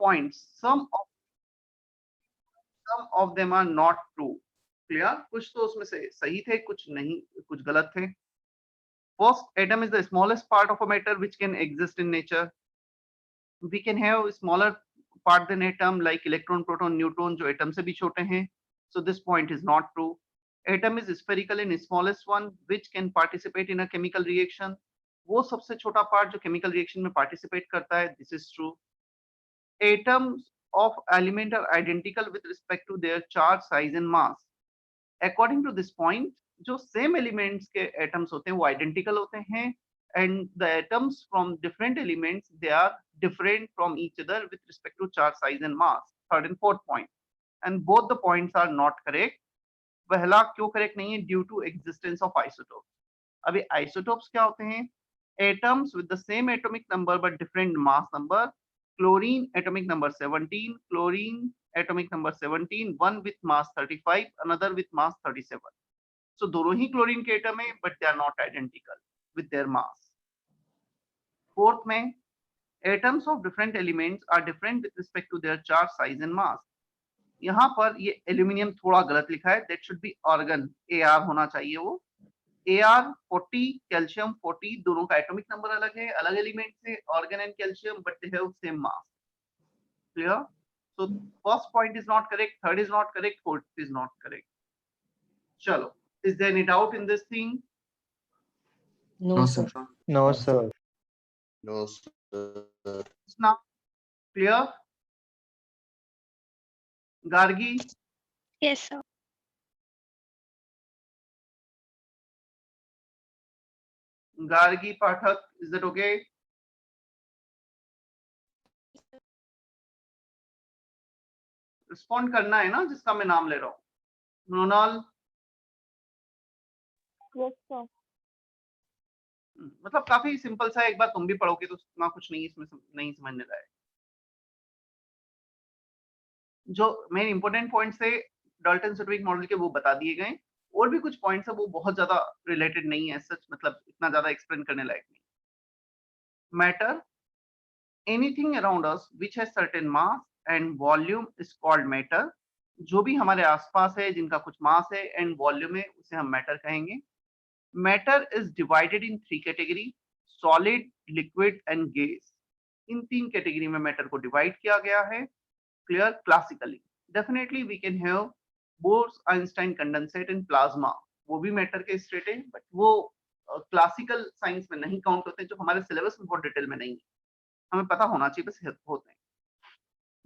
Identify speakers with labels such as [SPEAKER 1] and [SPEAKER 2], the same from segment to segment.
[SPEAKER 1] points, some of them are not true. Clear? कुछ तो उसमें से सही थे, कुछ नहीं, कुछ गलत थे. First, atom is the smallest part of a matter which can exist in nature. We can have smaller part than atom like electron, proton, neutron जो atom से भी छोटे हैं. So this point is not true. Atom is spherical and smallest one which can participate in a chemical reaction. वो सबसे छोटा part जो chemical reaction में participate करता है. This is true. Atoms of element are identical with respect to their charge, size and mass. According to this point, जो same elements के atoms होते हैं वो identical होते हैं, and the atoms from different elements they are different from each other with respect to charge, size and mass. Third and fourth point, and both the points are not correct. पहला क्यों correct नहीं है? Due to existence of isotopes. अभी isotopes क्या होते हैं? Atoms with the same atomic number but different mass number. Chlorine atomic number 17, chlorine atomic number 17, one with mass 35, another with mass 37. So दोनों ही chlorine के atom है but they are not identical with their mass. Fourth में atoms of different elements are different with respect to their charge, size and mass. यहाँ पर ये aluminium थोड़ा गलत लिखा है. That should be argon. AR होना चाहिए वो. AR 40, कैल्शियम 40, दोनों का एटॉमिक नंबर अलग है, अलग एलिमेंट से, argon and calcium, but they have same mass. Clear? So first point is not correct, third is not correct, fourth is not correct. चलो, is there any doubt in this thing?
[SPEAKER 2] No, sir.
[SPEAKER 3] No, sir.
[SPEAKER 4] No, sir.
[SPEAKER 1] Now clear? Gargi?
[SPEAKER 5] Yes, sir.
[SPEAKER 1] Gargi Pathak, is that okay? Respond करना है ना जिसका मैं नाम ले रहा हूँ. मृणाल?
[SPEAKER 5] Yes, sir.
[SPEAKER 1] मतलब काफी सिंपल सा, एक बार तुम भी पढ़ोगे तो इतना कुछ नहीं इसमें नहीं समझने का है. जो मेन इंपॉर्टेंट पॉइंट्स थे डाल्टन सेड्विक मॉडल के वो बता दिए गए. और भी कुछ पॉइंट्स है वो बहुत ज्यादा रिलेटेड नहीं है सच, मतलब इतना ज्यादा एक्सप्लेन करने लायक नहीं. Matter, anything around us which has certain mass and volume is called matter. जो भी हमारे आसपास है जिनका कुछ मास है एंड वॉल्यूम है उसे हम मैटर कहेंगे. Matter is divided in 3 category: solid, liquid and gas. इन 3 कैटेगरी में मैटर को डिवाइड किया गया है. Clear? Classically definitely we can have Bose, Einstein condensate and plasma. वो भी मैटर के स्टेट है बट वो क्लासिकल साइंस में नहीं काउंट होते, जो हमारे सिलेबस में बहुत डिटेल में नहीं है. हमें पता होना चाहिए बस होते हैं.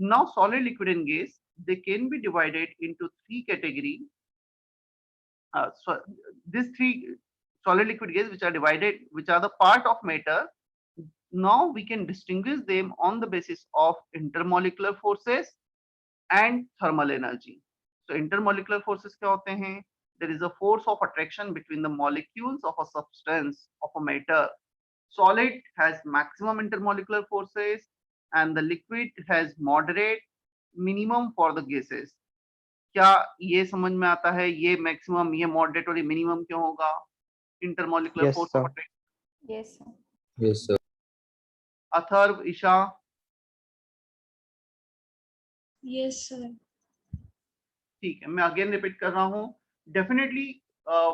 [SPEAKER 1] Now solid, liquid and gas they can be divided into 3 category. So these 3 solid, liquid, gas which are divided, which are the part of matter. Now we can distinguish them on the basis of intermolecular forces and thermal energy. So intermolecular forces क्या होते हैं? There is a force of attraction between the molecules of a substance of a matter. Solid has maximum intermolecular forces and the liquid has moderate, minimum for the gases. क्या ये समझ में आता है? ये मैक्सिमम, ये मॉडरेट और ये मिनिमम क्यों होगा? Intermolecular
[SPEAKER 3] Yes,
[SPEAKER 1] force
[SPEAKER 3] sir.
[SPEAKER 1] Of attraction.
[SPEAKER 5] Yes, sir.
[SPEAKER 4] Yes, sir.
[SPEAKER 1] Atharva, Isha?
[SPEAKER 5] Yes, sir.
[SPEAKER 1] ठीक है, मैं अगेन रिपीट कर रहा हूँ. डेफिनेटली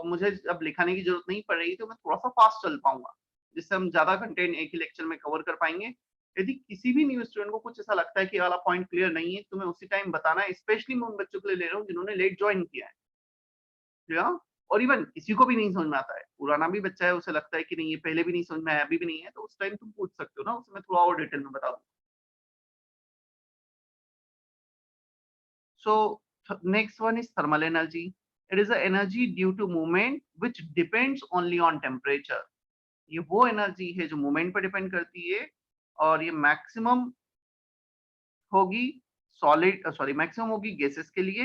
[SPEAKER 1] मुझे अब लिखाने की जरूरत नहीं पड़ रही तो मैं थोड़ा सा फास्ट चल पाऊंगा जिससे हम ज्यादा कंटेंट एक ही लेक्चर में कवर कर पाएंगे. यदि किसी भी न्यू स्टूडेंट को कुछ ऐसा लगता है कि वाला पॉइंट क्लियर नहीं है तो मैं उसी टाइम बताना है. स्पेशली मैं उन बच्चों के लिए ले रहा हूँ जिन्होंने लेट ज्वाइन किया है. क्लियर? और इवन किसी को भी नहीं समझ में आता है, पुराना भी बच्चा है, उसे लगता है कि नहीं ये पहले भी नहीं समझ में आया, अभी भी नहीं है, तो उस टाइम तुम पूछ सकते हो ना, उसे मैं थोड़ा और डिटेल में बता दूँ. So next one is thermal energy. It is the energy due to movement which depends only on temperature. ये वो एनर्जी है जो मूवमेंट पर डिपेंड करती है और ये मैक्सिमम होगी मैक्सिमम होगी गैसेस के लिए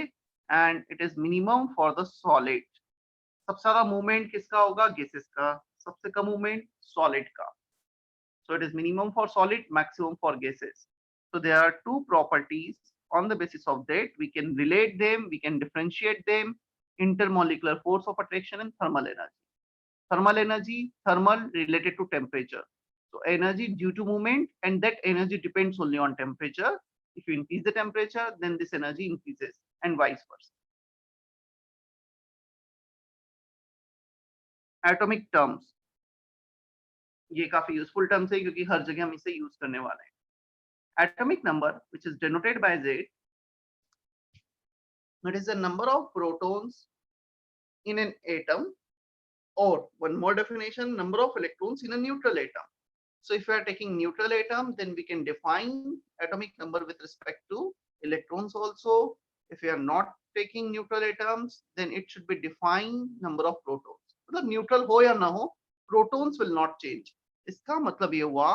[SPEAKER 1] and it is minimum for the solid. सबसे ज्यादा मूवमेंट किसका होगा? गैसेस का. सबसे कम मूवमेंट सॉलिड का. So it is minimum for solid, maximum for gases. So there are 2 properties. On the basis of that, we can relate them, we can differentiate them: intermolecular force of attraction and thermal energy. Thermal energy, thermal related to temperature. So energy due to movement and that energy depends only on temperature. if you increase the temperature, then this energy increases, and vice versa. Atomic terms, ये काफी useful terms है क्योंकि हर जगह हम इसे use करने वाले हैं. Atomic number, which is denoted by Z, that is the number of protons in an atom, or one more definition, number of electrons in a neutral atom. So if we are taking neutral atom, then we can define atomic number with respect to electrons also. If we are not taking neutral atoms, then it should be defined number of protons. मतलब neutral हो या ना हो, protons will not change. इसका मतलब ये हुआ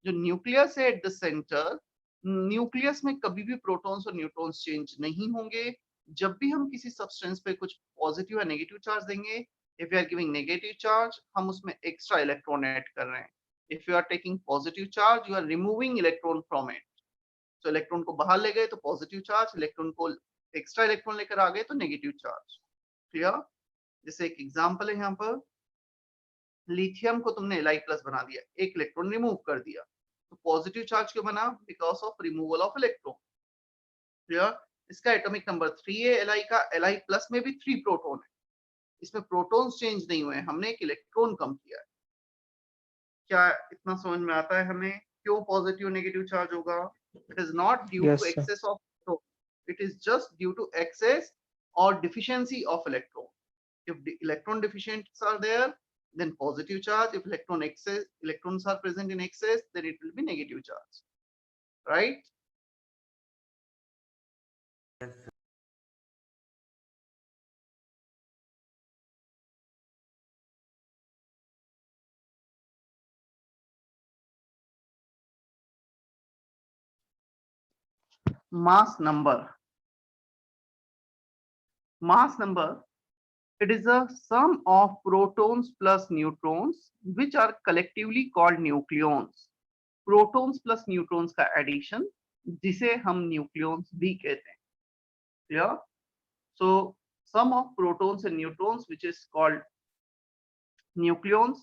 [SPEAKER 1] जो न्यूक्लियस है एट द सेंटर, न्यूक्लियस में कभी भी प्रोटॉन्स और न्यूट्रॉन्स चेंज नहीं होंगे. जब भी हम किसी सब्सटेंस पे कुछ पॉजिटिव या नेगेटिव चार्ज देंगे, if you are giving negative charge, हम उसमें एक्स्ट्रा इलेक्ट्रॉन ऐड कर रहे हैं. If you are taking positive charge, you are removing electron from it. So electron को बाहर ले गए तो positive charge, electron को extra electron लेकर आ गए तो negative charge. Clear? जैसे एक example है यहाँ पर, लिथियम को तुमने Li+ बना दिया, एक इलेक्ट्रॉन रिमूव कर दिया, तो पॉजिटिव चार्ज क्यों बना? Because of removal of electron. Clear? इसका एटॉमिक नंबर 3 है. Li का Li+ में भी 3 प्रोटॉन है, इसमें प्रोटॉन्स चेंज नहीं हुए, हमने एक इलेक्ट्रॉन कम किया है. क्या इतना समझ में आता है हमें क्यों पॉजिटिव नेगेटिव चार्ज होगा? It is not due to excess of electron, it is just due to excess or deficiency of electron. If the electron deficiencies are there, then positive charge. If electrons are present in excess, then it will be negative charge. Right?
[SPEAKER 4] Yes, sir.
[SPEAKER 1] Mass number. Mass number, it is a sum of protons plus neutrons which are collectively called nucleons. Protons plus neutrons का addition, जिसे हम nucleons भी कहते हैं. Clear? So sum of protons and neutrons which is called nucleons,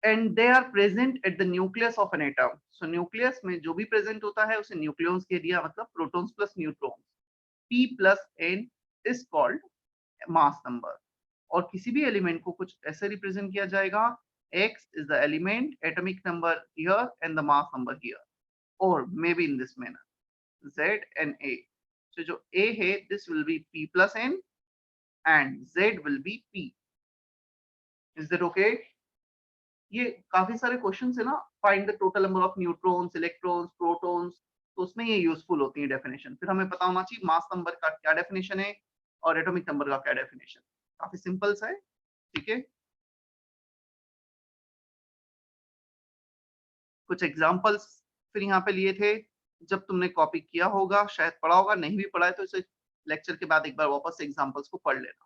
[SPEAKER 1] and they are present at the nucleus of an atom. So nucleus में जो भी present होता है उसे nucleons कह दिया, मतलब protons plus neutrons. P plus N is called mass number. और किसी भी एलिमेंट को कुछ ऐसे रिप्रेजेंट किया जाएगा, X is the element, atomic number here and the mass number here, or maybe in this manner, Z and A. So जो A है, this will be P plus N and Z will be P. Is that okay? ये काफी सारे questions है ना, find the total number of neutrons, electrons, protons, तो उसमें ये यूजफुल होती है डेफिनेशन. फिर हमें पता होना चाहिए मास नंबर का क्या डेफिनेशन है और एटॉमिक नंबर का क्या डेफिनेशन. काफी सिंपल सा है. ठीक है, कुछ एग्जांपल्स फिर यहाँ पे लिए थे, जब तुमने कॉपी किया होगा, शायद पढ़ा होगा, नहीं भी पढ़ा है तो इसे लेक्चर के बाद एक बार वापस से एग्जांपल्स को पढ़ लेना.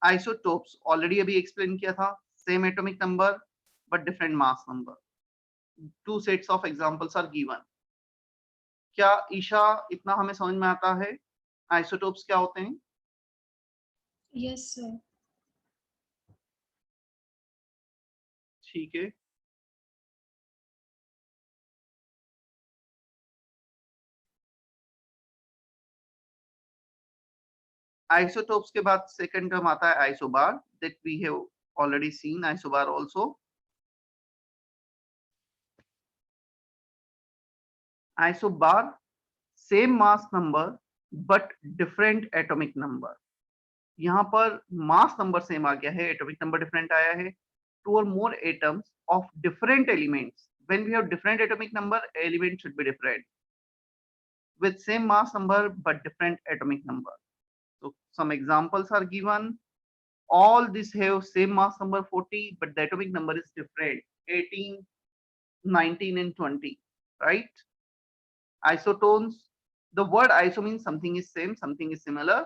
[SPEAKER 1] आइसोटोप्स ऑलरेडी अभी एक्सप्लेन किया था, same atomic number but different mass number. 2 sets of examples are given. क्या ईशा इतना हमें समझ में आता है आइसोटोप्स क्या होते हैं?
[SPEAKER 2] Yes, sir.
[SPEAKER 1] ठीक है, आइसोटोप्स के बाद सेकंड टर्म आता है isobar, that we have already seen isobar also. Isobar same mass number but different atomic number. यहाँ पर मास नंबर सेम आ गया है, एटॉमिक नंबर डिफरेंट आया है. 2 or more atoms of different elements. When we have different atomic number, element should be different with same mass number but different atomic number. So some examples are given. All these have same mass number 40, but the atomic number is different, 18, 19 and 20, right? Isotones, the word iso means something is same, something is similar.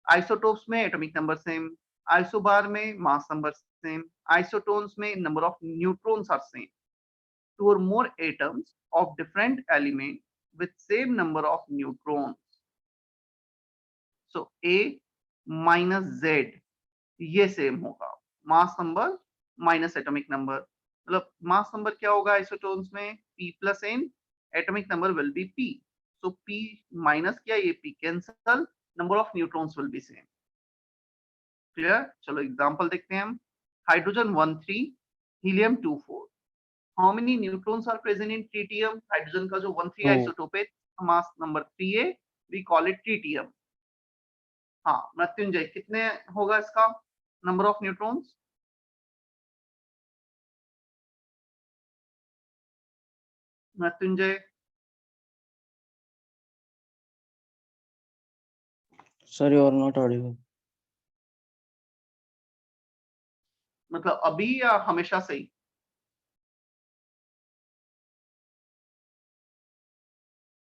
[SPEAKER 1] Isotopes में atomic number same, isobar में mass number same, isotones में number of neutrons are same. 2 or more atoms of different element with same number of neutrons. So A minus Z ये same होगा, mass number minus atomic number. मतलब mass number क्या होगा isotones में, p plus n, atomic number will be p, so p minus क्या, ये p cancel, number of neutrons will be same. Clear? चलो example देखते हैं हम। Hydrogen 13, helium 24, how many neutrons are present in tritium? Hydrogen का जो 13 isotope है, mass number 3 है, वी कॉल इट ट्रिटियम। हाँ मृत्युंजय, कितने होगा इसका number of neutrons? Mrityunjay,
[SPEAKER 3] Sir, you are not audible.
[SPEAKER 1] मतलब अभी या हमेशा से ही?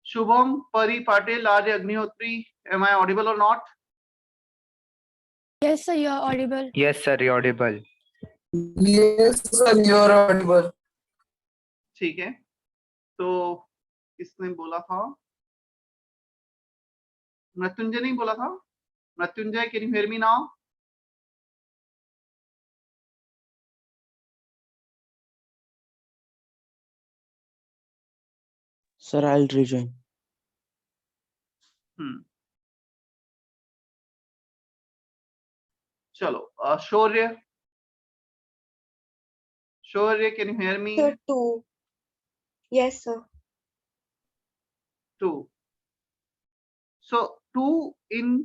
[SPEAKER 1] शुभम, परी पाटिल, आर्य Agnihotri, am I audible or not?
[SPEAKER 5] Yes, sir, you are audible.
[SPEAKER 6] Yes, sir, you're audible.
[SPEAKER 3] Yes, sir, you are audible.
[SPEAKER 1] ठीक है, तो किसने बोला था? मृत्युंजय नहीं बोला था? Mrityunjay, can you hear me now?
[SPEAKER 3] Sir, I'll rejoin.
[SPEAKER 1] चलो Shaurya, Shaurya, can you hear me?
[SPEAKER 7] Sir, 2. Yes, sir.
[SPEAKER 1] 2, so 2 in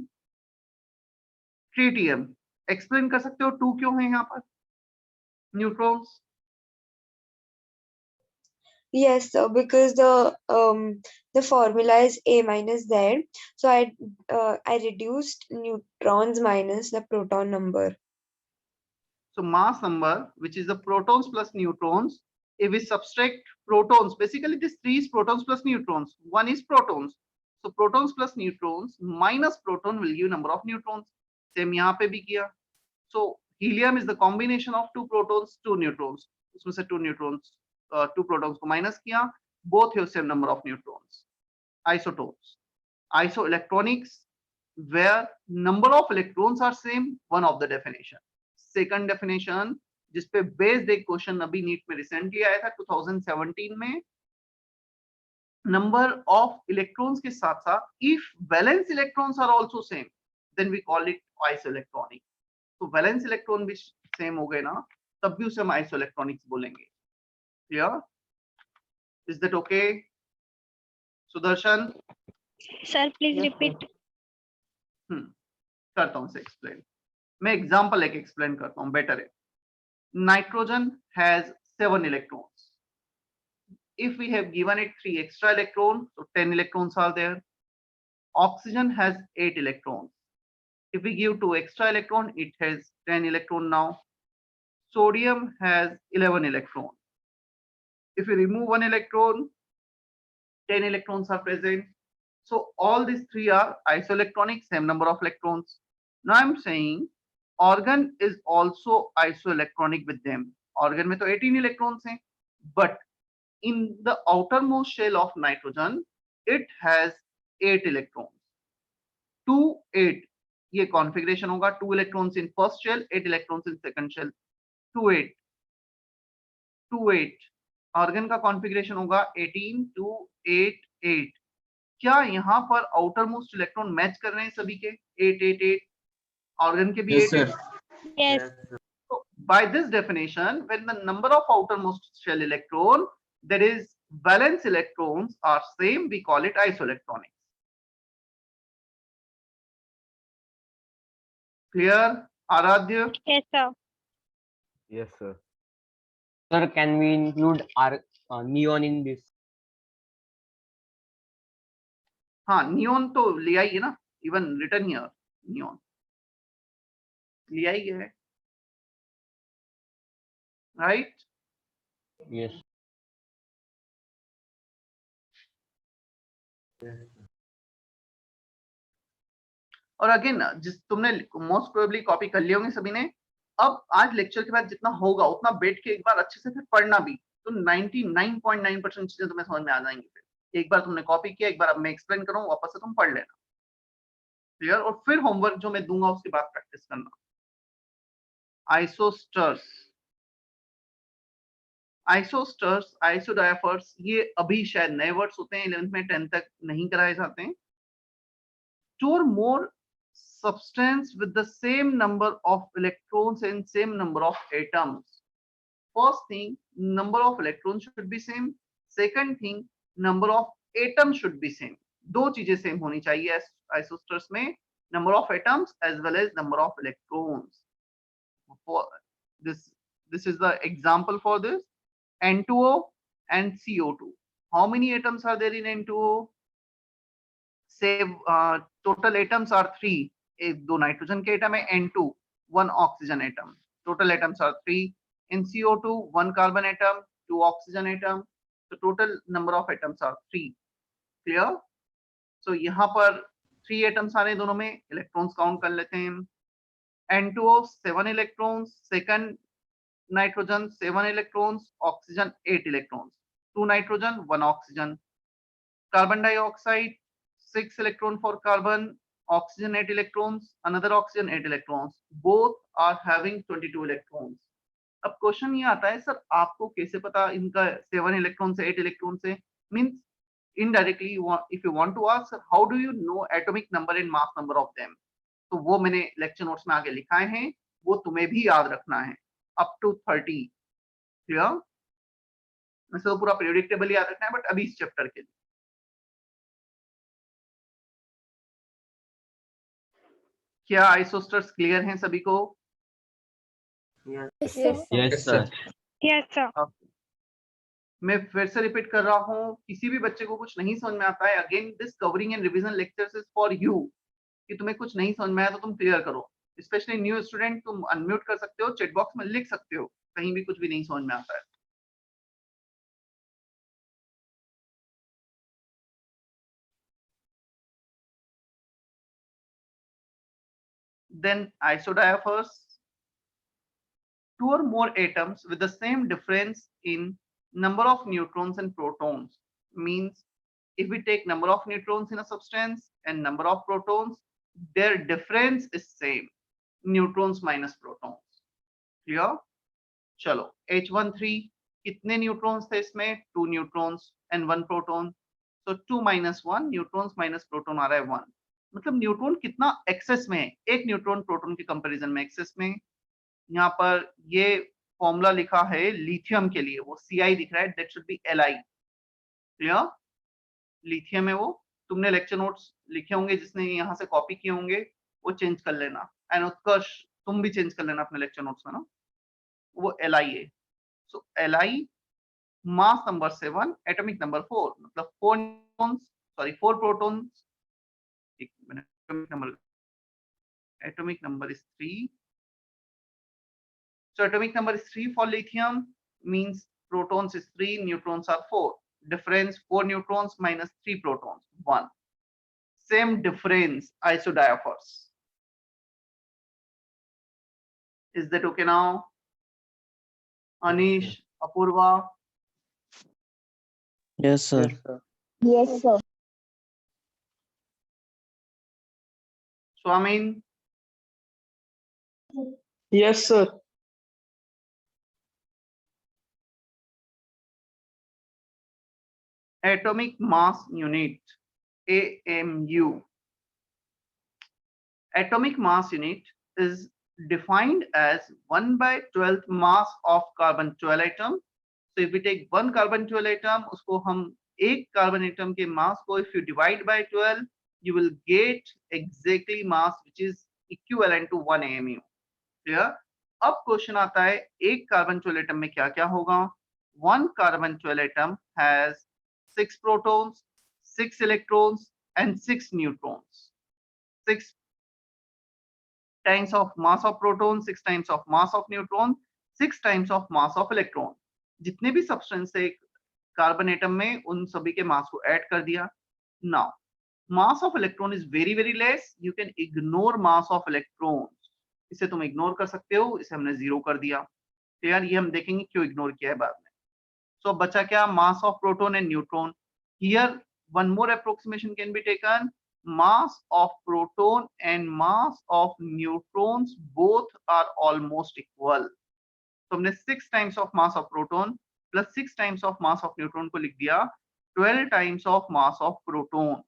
[SPEAKER 1] tritium, explain कर सकते हो 2 क्यों है यहाँ पर neutrons?
[SPEAKER 7] Yes, sir. Because the formula is A minus Z, so I reduced neutrons minus the proton number.
[SPEAKER 1] So mass number, which is the protons plus neutrons, if we subtract protons, basically this 3 is protons plus neutrons, 1 is protons, so protons plus neutrons minus proton will give number of neutrons. Same यहाँ पे भी किया. So helium is the combination of 2 protons 2 neutrons, उसमें से 2 neutrons 2 protons को minus किया, both have same number of neutrons. Isotopes, isoelectronics, where number of electrons are same, one of the definition. Second definition, जिसपे based एक question अभी NEET में recently आया था 2017 में, नंबर ऑफ इलेक्ट्रॉन्स के साथ साथ if valence electrons are also same then we call it isoelectronic. तो वैलेंस इलेक्ट्रॉन भी सेम हो गए ना, तब भी उसे हम आइसोइलेक्ट्रॉनिक्स बोलेंगे। Clear? Is that okay? Sudarshan,
[SPEAKER 5] Sir, please repeat.
[SPEAKER 1] करता हूं से एक्सप्लेन, मैं एग्जांपल एक एक्सप्लेन करता हूं, बेटर है। Nitrogen has 7 electrons. If we have given it 3 extra electrons, so 10 electrons are there. Oxygen has 8 electrons. If we give 2 extra electrons, it has 10 electrons now. Sodium has 11 electrons. If we remove 1 electron, 10 electrons are present. So all these 3 are isoelectronic, same number of electrons. Now I'm saying organ is also isoelectronic with them. Organ में तो 18 electrons हैं, but in the outermost shell of nitrogen, it has 8 electrons. 2, 8. ये configuration होगा, 2 electrons in first shell, 8 electrons in second shell. 2, 8. 2, 8. Organ का configuration होगा 18, 2, 8, 8. क्या यहाँ पर outermost electron मैच कर रहे हैं सभी के? 8, 8, 8. Organ के भी 8, 8.
[SPEAKER 5] Yes.
[SPEAKER 1] So by this definition, when the number of outermost shell electron, that is valence electrons, are same, we call it isoelectronics. Clear? Aradhya?
[SPEAKER 5] Yes, sir.
[SPEAKER 8] Yes, sir. Sir, can we include our neon in this?
[SPEAKER 1] हाँ, neon तो लिया ही है ना, even written here, neon लिया ही है, right?
[SPEAKER 8] Yes.
[SPEAKER 1] और again जिस तुमने मोस्ट प्रोबेबली कॉपी कर लिए होंगे सभी ने, अब आज लेक्चर के बाद जितना होगा उतना बैठ के एक बार अच्छे से फिर पढ़ना भी, तो 99.9% चीजें तुम्हें समझ में आ जाएंगी। फिर एक बार तुमने कॉपी किया, एक बार अब मैं एक्सप्लेन करूँ, वापस से तुम पढ़ लेना। क्लियर? और फिर होमवर्क जो मैं दूंगा उसके बाद प्रैक्टिस करना। आइसोस्टर्स, आइसोस्टर्स, आइसोडायफर्स, ये अभी शायद नए वर्ड्स होते हैं, 11th में 10th तक नहीं कराए जाते हैं। Store more substance with the same number of electrons and same number of atoms. First thing, number of electrons should be same. Second thing, number of atoms should be same. दो चीजें same होनी चाहिए आइसोस्टर्स में, number of atoms as well as number of electrons. For this is the example for this. N2O and CO2. How many atoms are there in N2O? Say total atoms are 3. दो nitrogen के atom है, N2 1 oxygen atom. Total atoms are 3. In CO2 1 carbon atom, 2 oxygen atom. So total number of atoms are 3. Clear? So यहाँ पर 3 atoms आ रहे हैं दोनों में, electrons count कर लेते हैं. N2O 7 electrons, second nitrogen 7 electrons, oxygen 8 electrons. 2 nitrogen, 1 oxygen. Carbon dioxide 6 electron for carbon, oxygen 8 electrons, another oxygen 8 electrons. Both are having 22 electrons. अब क्वेश्चन ये आता है, सर आपको कैसे पता इनका 7 इलेक्ट्रॉन से 8 इलेक्ट्रॉन से? Means indirectly if you want to ask how do you know atomic number and mass number of them, तो वो मैंने लेक्चर नोट्स में आगे लिखाए हैं, वो तुम्हें भी याद रखना है अप टू 30. क्लियर? वैसे तो पूरा पीरियोडिक टेबल याद रखना है, बट अभी इस चैप्टर के लिए क्या आइसोस्टर्स क्लियर हैं सभी को?
[SPEAKER 2] Yes, sir.
[SPEAKER 8] Yes, sir.
[SPEAKER 5] Yes, sir.
[SPEAKER 1] मैं फिर से रिपीट कर रहा हूँ, किसी भी बच्चे को कुछ नहीं समझ में आता है, again this covering and revision lectures is for you, कि तुम्हें कुछ नहीं समझ में आया तो तुम क्लियर करो. स्पेशली न्यू स्टूडेंट, तुम अनम्यूट कर सकते हो, चैट बॉक्स में लिख सकते हो कहीं भी कुछ भी नहीं समझ में आता है. Then isodiaphers, 2 or more atoms with the same difference in number of neutrons and protons. Means if we take number of neutrons in a substance and number of protons, their difference is same, neutrons minus protons. Clear? चलो H13 कितने neutrons थे इसमें? 2 neutrons and 1 proton. So 2 minus 1, neutrons minus proton आ रहा है 1. मतलब neutron कितना access में है? एक न्यूट्रॉन प्रोटॉन के कंपैरिजन में एक्सेस में. यहाँ पर ये फॉर्मूला लिखा है लिथियम के लिए, वो Ci दिख रहा है, that should be Li. Clear? Lithium है वो, तुमने लेक्चर नोट्स लिखे होंगे, जिसने यहाँ से कॉपी किए होंगे वो चेंज कर लेना, एंड उत्कर्ष तुम भी चेंज कर लेना अपने लेक्चर नोट्स में ना, वो Li है. सो Li, mass number 7, atomic number 4, मतलब 4 न्यूट्रॉन्स, सॉरी 4 प्रोटॉन्स. एक minute, atomic number is 3. So atomic number is 3 for lithium, means protons is 3, neutrons are 4. Difference 4 neutrons minus 3 protons, 1. Same difference isodiaphers. Is that okay now? Anish, Apurva?
[SPEAKER 3] Yes, sir.
[SPEAKER 5] Yes, sir.
[SPEAKER 1] Swamin?
[SPEAKER 3] Yes, sir.
[SPEAKER 1] Atomic mass unit, AMU. Atomic mass unit is defined as 1/12th mass of carbon 12 atom. So if we take one carbon 12 atom, उसको हम एक carbon atom के mass को if you divide by 12, you will get exactly mass which is equivalent to 1 AMU. Clear? अब question आता है, एक carbon 12 atom में क्या क्या होगा? One carbon 12 atom has 6 protons, 6 electrons and 6 neutrons. 6 times of mass of proton, 6 times of mass of neutron, 6 times of mass of electron. जितने भी सब्सटेंस है कार्बन एटम में, उन सभी के मास को ऐड कर दिया. Now, mass of electron is very very less. You can ignore mass of electrons. इसे तुम इग्नोर कर सकते हो, इसे हमने 0 कर दिया. तो यार ये हम देखेंगे क्यों इग्नोर किया है बाद में. So बचा क्या? Mass of proton and neutron. Here one more approximation can be taken. Mass of proton and mass of neutrons both are almost equal. So हमने 6 times of mass of proton plus 6 times of mass of neutron को लिख दिया 12 times of mass of proton.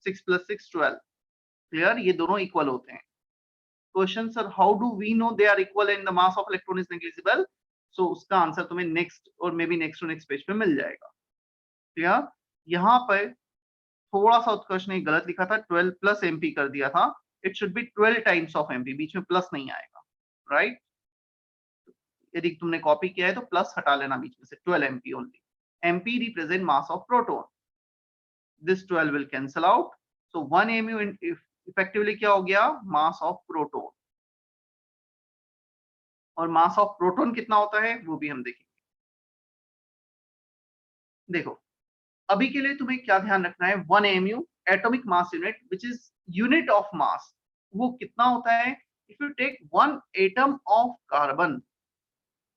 [SPEAKER 1] 6 + 6 12। Clear, ये दोनों equal होते हैं। Question sir how do we know they are equal and the mass of electron is negligible? So उसका answer तुम्हें next और may be next to next page पे मिल जाएगा। क्लियर, यहाँ पर थोड़ा सा उत्कर्ष ने गलत लिखा था, 12 प्लस एमपी कर दिया था। It should be 12 times of MP, बीच में प्लस नहीं आएगा, राइट? यदि तुमने कॉपी किया है तो प्लस हटा लेना बीच में से, 12 MP only. MP represent mass of proton, this 12 will cancel out, so 1 mu effectively क्या हो गया? मास ऑफ प्रोटॉन। और मास ऑफ प्रोटॉन कितना होता है वो भी हम देखेंगे। देखो, अभी के लिए तुम्हें क्या ध्यान रखना है, 1 mu atomic mass unit which is unit of mass, वो कितना होता है? If you take 1 atom of carbon,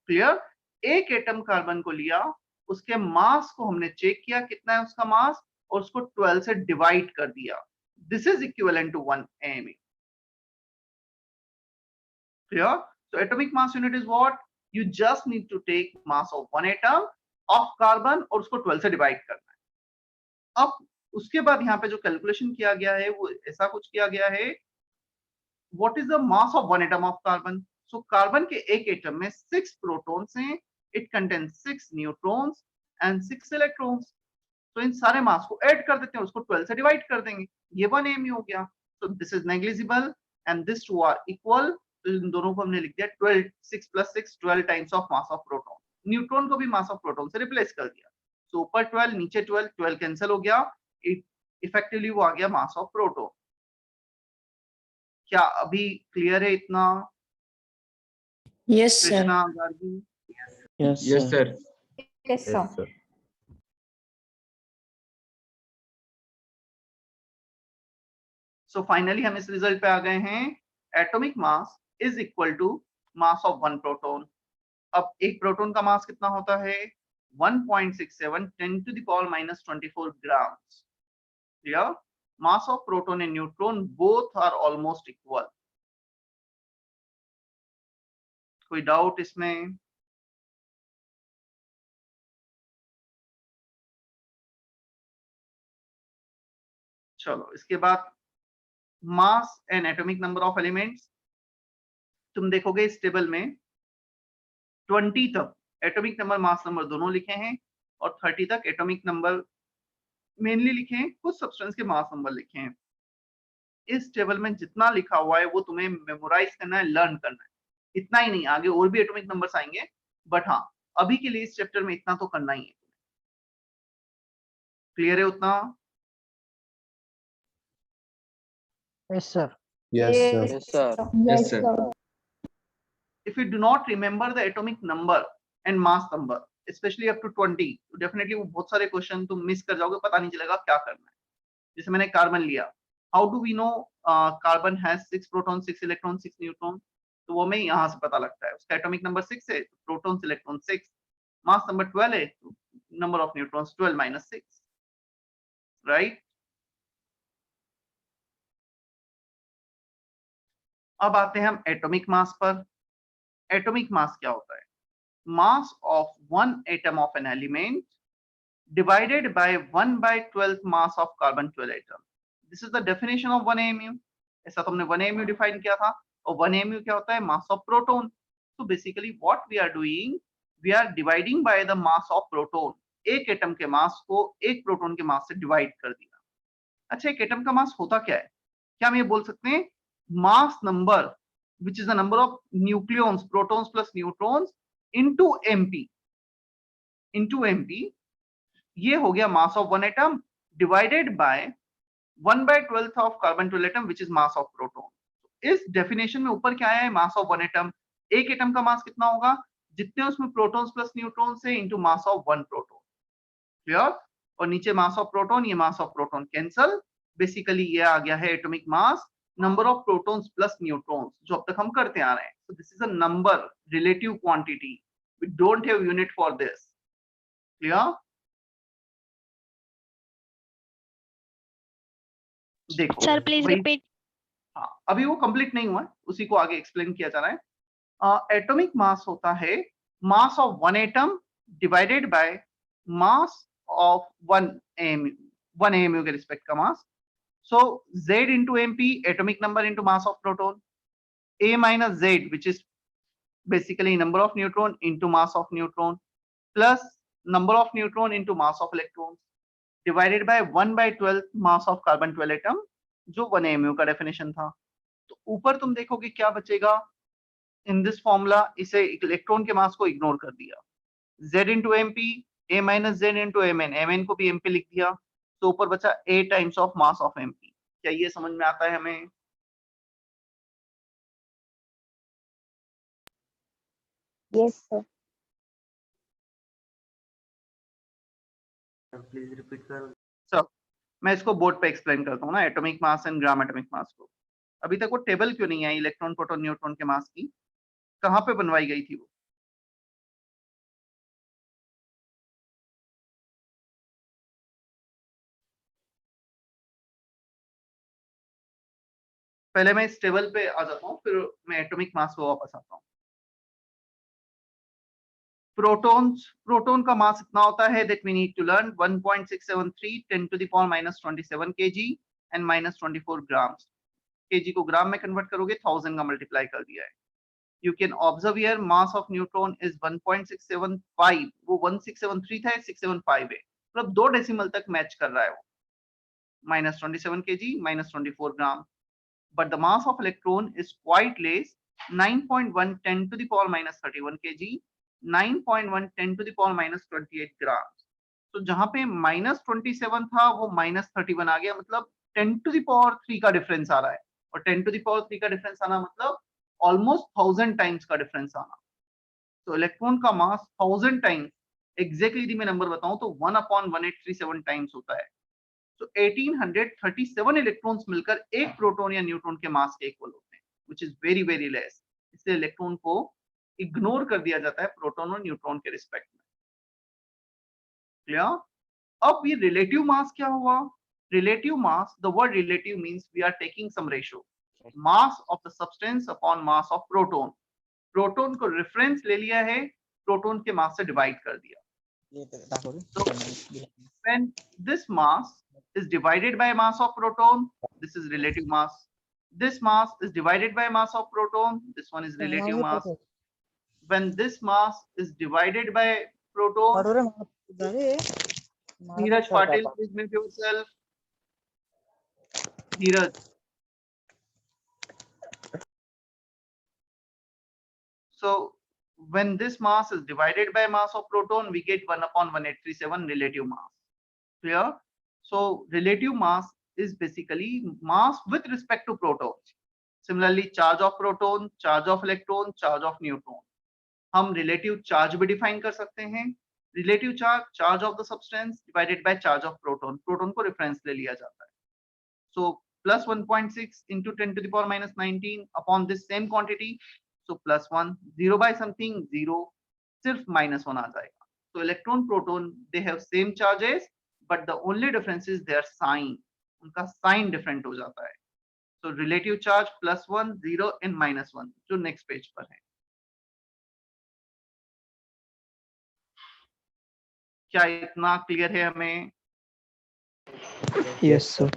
[SPEAKER 1] clear, एक एटम कार्बन को लिया, उसके मास को हमने चेक किया कितना है उसका मास, और उसको 12 से डिवाइड कर दिया, this is equivalent to 1 mu। Clear, so atomic mass unit is what? You just need to take mass of one atom of carbon और उसको 12 से डिवाइड करना है। अब उसके बाद यहाँ पे जो कैलकुलेशन किया गया है वो ऐसा कुछ किया गया है, what is the mass of one atom of carbon? So carbon के एक एटम में 6 प्रोटॉन्स हैं, it contains 6 neutrons and 6 electrons. तो इन सारे मास को ऐड कर देते हैं, उसको 12 से डिवाइड कर देंगे, ये 1 mu हो गया। So this is negligible and this two are equal, तो इन दोनों को हमने लिख दिया 12, 6 + 6 12 times of mass of proton. Neutron को भी मास ऑफ प्रोटॉन से रिप्लेस कर दिया, सो ऊपर 12 नीचे 12, 12 कैंसिल हो गया, इफेक्टिवली वो आ गया मास ऑफ प्रोटॉन। क्या अभी क्लियर है इतना?
[SPEAKER 2] Yes, sir.
[SPEAKER 1] Krishna, Gargi?
[SPEAKER 3] Yes,
[SPEAKER 4] Yes,
[SPEAKER 3] sir.
[SPEAKER 4] sir.
[SPEAKER 5] Yes, sir.
[SPEAKER 4] Yes, sir.
[SPEAKER 1] So finally हम इस रिजल्ट पे आ गए हैं, atomic mass is equal to mass of 1 proton. अब एक प्रोटॉन का मास कितना होता है? 1.67 10⁻⁻24 grams। Clear, mass of proton and neutron both are almost equal. कोई डाउट इसमें? चलो, इसके बाद mass and atomic number of elements. तुम देखोगे इस टेबल में 20 तक एटॉमिक नंबर मास नंबर दोनों लिखे हैं, और 30 तक एटॉमिक नंबर मेनली लिखे हैं, कुछ सब्सटेंस के मास नंबर लिखे हैं। इस टेबल में जितना लिखा हुआ है वो तुम्हें मेमोराइज करना है, लर्न करना है, इतना ही नहीं, आगे और भी एटॉमिक नंबर्स आएंगे, बट हाँ अभी के लिए इस चैप्टर में इतना तो करना ही है। क्लियर है उतना?
[SPEAKER 8] Yes, sir.
[SPEAKER 4] Yes, sir.
[SPEAKER 3] Yes, sir.
[SPEAKER 4] Yes, sir.
[SPEAKER 1] If you do not remember the atomic number and mass number, especially up to 20, तो definitely वो बहुत सारे क्वेश्चन तुम मिस कर जाओगे, पता नहीं चलेगा क्या करना है। जैसे मैंने कार्बन लिया, how do we know carbon has 6 proton 6 electron 6 neutron? तो वो हमें यहाँ से पता लगता है, उसका एटॉमिक नंबर 6 है, प्रोटॉन इलेक्ट्रॉन 6, मास नंबर 12 है, नंबर ऑफ न्यूट्रॉन्स 12 - 6, राइट? अब आते हैं हम एटॉमिक मास पर। एटॉमिक मास क्या होता है? Mass of one atom of an element divided by 1/12 mass of carbon 12 atom. This is the definition of 1 mu। ऐसा तो हमने 1 mu डिफाइन किया था, और 1 mu क्या होता है? मास of proton. So basically what we are doing, we are dividing by the mass of proton। एक एटम के मास को एक प्रोटॉन के मास से डिवाइड कर दिया। अच्छा, एक एटम का मास होता क्या है? क्या हम ये बोल सकते हैं mass number which is the number of nucleons, protons plus neutrons into mp, ये हो गया mass of one atom divided by 1/12 of carbon 12 atom which is mass of proton। इस डेफिनेशन में ऊपर क्या आया है? Mass of one atom. एक एटम का मास कितना होगा? जितने उसमें प्रोटॉन्स प्लस न्यूट्रॉन्स है into mass of one proton. Clear? और नीचे मास ऑफ प्रोटॉन, ये मास ऑफ प्रोटॉन कैंसल, बेसिकली ये आ गया है atomic mass, number of protons plus neutrons, जो अब तक हम करते आ रहे हैं। So this is a number, relative quantity, we don't have unit for this. Clear? देखो
[SPEAKER 5] Sir, please
[SPEAKER 1] वही-
[SPEAKER 5] repeat.
[SPEAKER 1] हाँ, अभी वो कंप्लीट नहीं हुआ है, उसी को आगे एक्सप्लेन किया जा रहा है। एटॉमिक मास होता है mass of one atom divided by mass of 1 AMU के रिस्पेक्ट का मास. So Z into MP, atomic number into mass of proton. A minus Z, which is basically number of neutron into mass of neutron, plus number of neutron into mass of electrons, divided by 1/12 mass of carbon 12 atom, जो 1 AMU का definition था. तो ऊपर तुम देखोगे क्या बचेगा in this formula. इसे इलेक्ट्रॉन के मास को इग्नोर कर दिया. Z into MP, A minus Z into Mn, Mn को भी MP लिख दिया. तो ऊपर बचा A times of mass of MP. क्या ये समझ में आता है हमें?
[SPEAKER 5] Yes, sir.
[SPEAKER 1] प्लीज रिपीट कर. सर मैं इसको बोर्ड पे एक्सप्लेन करता हूँ ना, atomic mass and gram atomic mass को. अभी तक वो टेबल क्यों नहीं आई इलेक्ट्रॉन प्रोटॉन न्यूट्रॉन के मास की? कहाँ पे बनवाई गई थी वो? पहले मैं इस टेबल पे आ जाता हूँ, फिर मैं एटॉमिक मास पे वापस आता हूँ. प्रोटॉन का मास इतना होता है that we need to learn 1.673 10 to the power minus 27 kg and minus 24 grams. kg को ग्राम में कन्वर्ट करोगे 1000 का मल्टीप्लाई कर दिया है. You can observe here mass of neutron is 1.675. वो 1673 था, 675 है. मतलब 2 डेसिमल तक मैच कर रहा है वो. minus 27 kg, minus 24 gram. But the mass of electron is quite less, 9.1 10 to the power minus 31 kg, 9.1 10 to the power minus 28 grams. तो जहां पे minus 27 था वो minus 31 आ गया, मतलब 10 to the power 3 का डिफरेंस आ रहा है. और 10 to the power 3 का डिफरेंस आना मतलब ऑलमोस्ट 1000 टाइम्स का डिफरेंस आना. तो इलेक्ट्रॉन का मास 1000 टाइम्स, एग्जैक्टली यदि मैं नंबर बताऊं तो 1/1837 टाइम्स होता है. तो 1837 इलेक्ट्रॉन्स मिलकर एक प्रोटॉन या न्यूट्रॉन के मास के इक्वल होते हैं, which is very very less. इसलिए इलेक्ट्रॉन को इग्नोर कर दिया जाता है प्रोटॉन और न्यूट्रॉन के रिस्पेक्ट में. क्लियर? अब ये रिलेटिव मास क्या हुआ? Relative mass, the word relative means we are taking some ratio, mass of the substance upon mass of proton. Proton को रेफरेंस ले लिया है, प्रोटॉन के मास से डिवाइड कर दिया. So when this mass is divided by mass of proton, this is relative mass. This mass is divided by mass of proton, this one is relative mass. When this mass is divided by proton, Neeraj Patil, please mute yourself. Neeraj. So when this mass is divided by mass of proton, we get 1/1837 relative mass. Clear? So relative mass is basically mass with respect to protons. Similarly, charge of proton, charge of electron, charge of neutron. हम relative charge भी define कर सकते हैं. Relative charge, charge of the substance divided by charge of proton. Proton को reference ले लिया जाता है. So plus 1.6 into 10 to the power minus 19 upon this same quantity. So plus 1, 0 by something 0, सिर्फ minus 1 आ जाएगा. So electron proton they have same charges, but the only difference is their sign. उनका sign different हो जाता है. So relative charge plus 1, 0 and minus 1 जो next page पर है. क्या इतना क्लियर है हमें?
[SPEAKER 3] Yes, sir.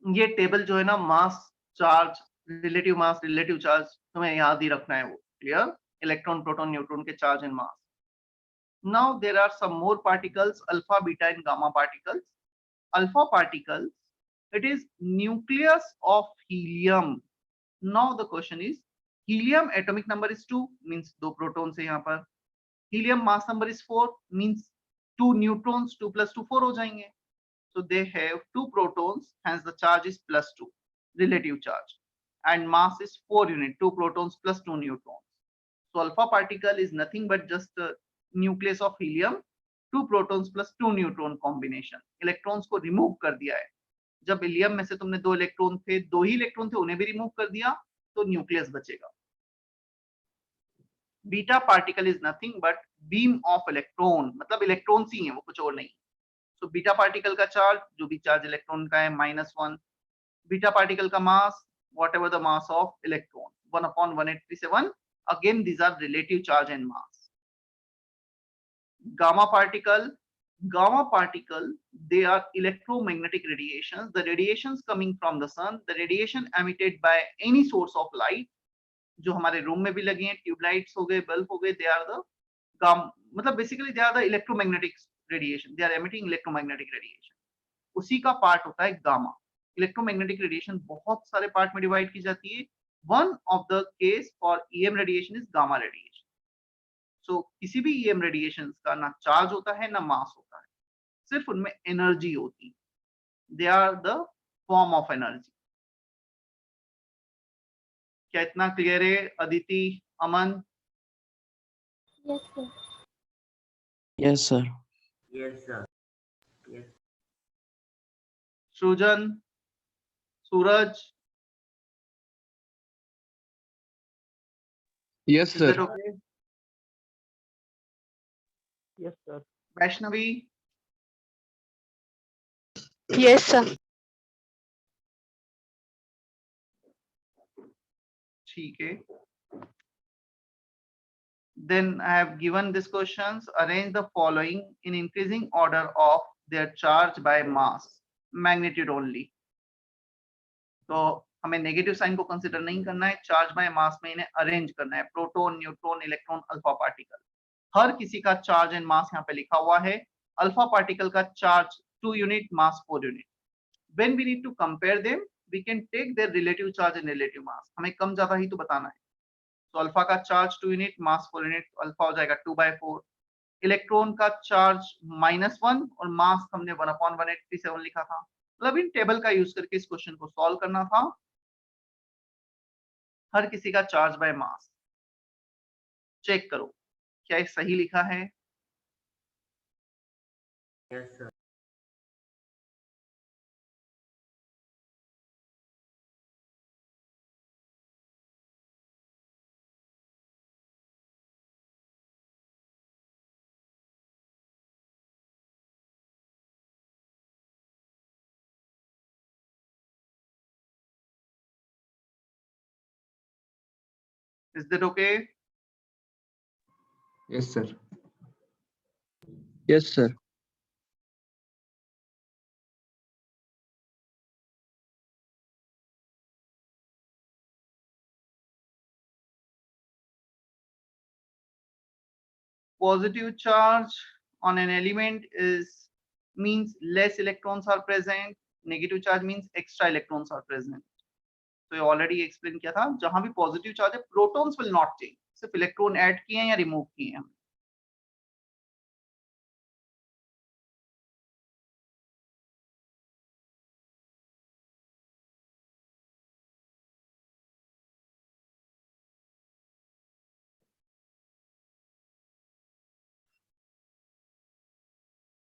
[SPEAKER 1] ये टेबल जो है ना, मास चार्ज रिलेटिव चार्ज तुम्हें याद ही रखना है वो. क्लियर? इलेक्ट्रॉन प्रोटॉन न्यूट्रॉन के charge and mass. Now there are some more particles, alpha, beta and gamma particles. Alpha particles, it is nucleus of helium. Now the question is, helium atomic number is 2, means 2 protons है यहाँ पर. Helium mass number is 4, means 2 neutrons, 2 plus 2 4 हो जाएंगे. So they have 2 protons, hence the charge is plus 2, relative charge, and mass is 4 unit, 2 protons plus 2 neutrons. So alpha particle is nothing but just a nucleus of helium, 2 protons plus 2 neutron combination. Electrons को remove कर दिया है. जब helium में से तुमने 2 electron थे, 2 ही electron थे, उन्हें भी रिमूव कर दिया तो न्यूक्लियस बचेगा. Beta particle is nothing but beam of electron, मतलब इलेक्ट्रॉन्स ही हैं वो, कुछ और नहीं. सो बीटा पार्टिकल का चार्ज, जो भी चार्ज इलेक्ट्रॉन का है, -1. बीटा पार्टिकल का मास, whatever the mass of electron, 1/1837. Again, these are relative charge and mass. Gamma particle, they are electromagnetic radiations. The radiations coming from the sun, the radiation emitted by any source of light, जो हमारे room में भी लगी हैं, tubelights हो गए, bulb हो गए, they are the मतलब basically they are the electromagnetic radiation. They are emitting electromagnetic radiation. उसी का पार्ट होता है गामा. इलेक्ट्रोमैग्नेटिक रेडिएशन बहुत सारे पार्ट में डिवाइड की जाती है. One of the case for EM radiation is gamma radiation. So किसी भी ईएम रेडिएशन का ना चार्ज होता है ना मास होता है, सिर्फ उनमें एनर्जी होती है. They are the form of energy. क्या इतना क्लियर है अदिति, अमन?
[SPEAKER 5] Yes, sir.
[SPEAKER 3] Yes, sir.
[SPEAKER 8] Yes, sir. Yes.
[SPEAKER 1] सृजन, सूरज?
[SPEAKER 3] Yes,
[SPEAKER 1] Is that okay?
[SPEAKER 3] Yes, sir.
[SPEAKER 1] Vaishnavi?
[SPEAKER 5] Yes, sir.
[SPEAKER 1] ठीक है. Then I have given these questions. Arrange the following in increasing order of their charge by mass, magnitude only. तो हमें negative sign को consider नहीं करना है, charge by mass में इन्हें अरेंज करना है. Proton, neutron, electron, alpha particle, हर किसी का चार्ज एंड मास यहाँ पे लिखा हुआ है. अल्फा पार्टिकल का charge 2 unit, mass 4 unit. When we need to compare them, we can take their relative charge and relative mass. हमें कम ज्यादा ही तो बताना है. तो अल्फा का चार्ज 2 यूनिट, मास 4 यूनिट, अल्फा हो जाएगा 2/4. इलेक्ट्रॉन का चार्ज -1 और मास हमने 1/1837 लिखा था. मतलब इन टेबल का यूज करके इस क्वेश्चन को सॉल्व करना था. हर किसी का चार्ज बाय मास चेक करो क्या ये सही लिखा है.
[SPEAKER 8] Yes, sir.
[SPEAKER 1] Is that okay?
[SPEAKER 3] Yes, sir. Yes, sir.
[SPEAKER 1] Positive charge on an element is means less electrons are present. Negative charge means extra electrons are present. तो ये already explain किया था. जहां भी पॉजिटिव चार्ज है, protons will not change. सिर्फ electron add किए हैं या रिमूव किए हैं.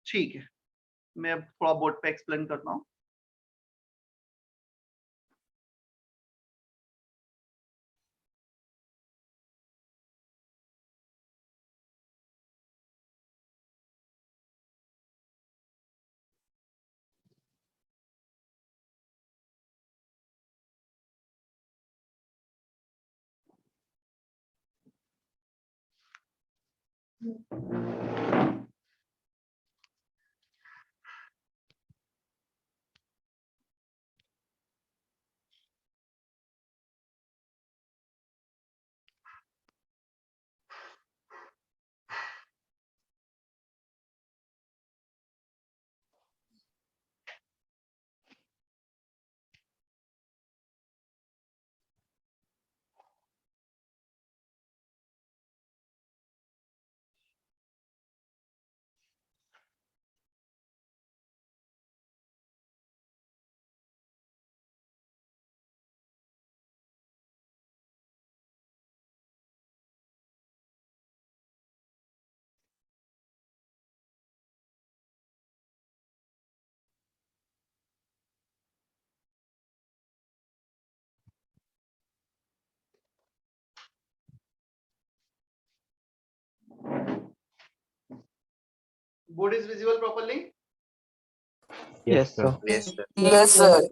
[SPEAKER 1] ठीक है, मैं अब थोड़ा बोर्ड पे एक्सप्लेन करता हूँ. Board is visible properly?
[SPEAKER 3] Yes, sir.
[SPEAKER 4] Yes, sir.
[SPEAKER 5] Yes, sir.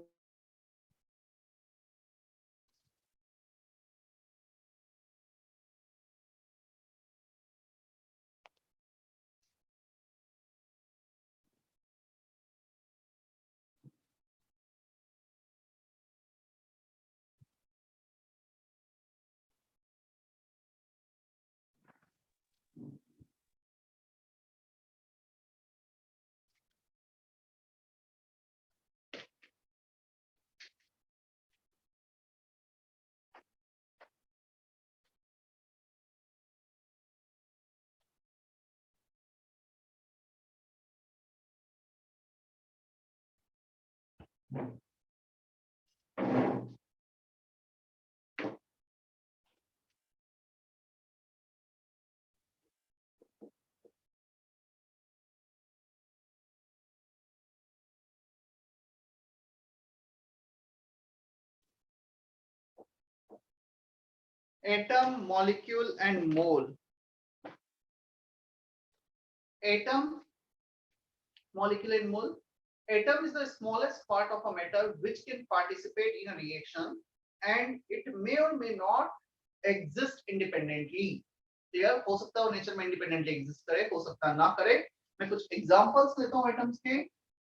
[SPEAKER 1] Atom, molecule, and mole. Atom, molecule, and mole. Atom is the smallest part of a matter which can participate in a reaction, and it may or may not exist independently. Clear हो सकता है nature में independently exist करे, हो सकता है ना करे. मैं कुछ एग्जांपल्स लेता हूं एटम्स के.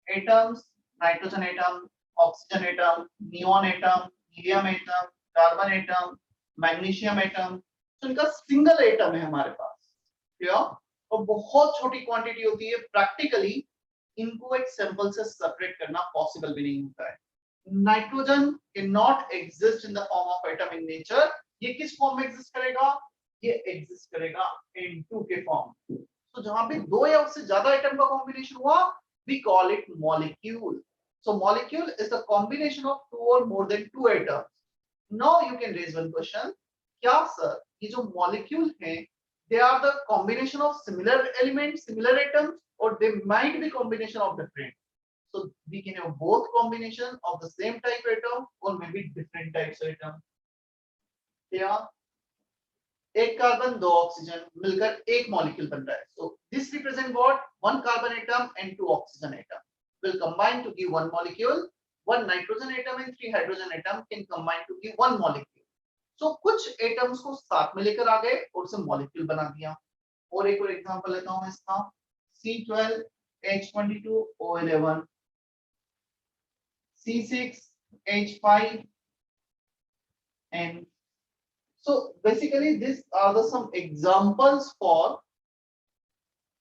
[SPEAKER 1] Atoms, nitrogen atom, oxygen atom, neon atom, helium atom, carbon atom, magnesium atom. तो इनका सिंगल एटम है हमारे पास. क्लियर? और बहुत छोटी क्वांटिटी होती है. प्रैक्टिकली इनको एक सैंपल से सेपरेट करना पॉसिबल भी नहीं होता है. Nitrogen can not exist in the form of atom in nature. ये किस फॉर्म में एग्जिस्ट करेगा? ये एग्जिस्ट करेगा N2 के फॉर्म. तो जहां पे दो या उससे ज्यादा एटम का कॉम्बिनेशन हुआ, we call it molecule. So molecule is the combination of two or more than two atoms. Now you can raise one question. क्या सर ये जो molecule हैं, they are the combination of similar elements, similar atoms, or they might be combination of different. So we can have both combination of the same type atom or maybe different types of atom. Yeah. एक carbon दो oxygen मिलकर एक molecule बन रहा है. So this represent what? One carbon atom and two oxygen atom will combine to give one molecule. One nitrogen atom and three hydrogen atom can combine to give one molecule. So कुछ atoms को साथ में लेकर आ गए और उसे molecule बना दिया. और एक और एग्जांपल लेता हूं इसका. C12H22O11, C6H5N. So basically these are the some examples for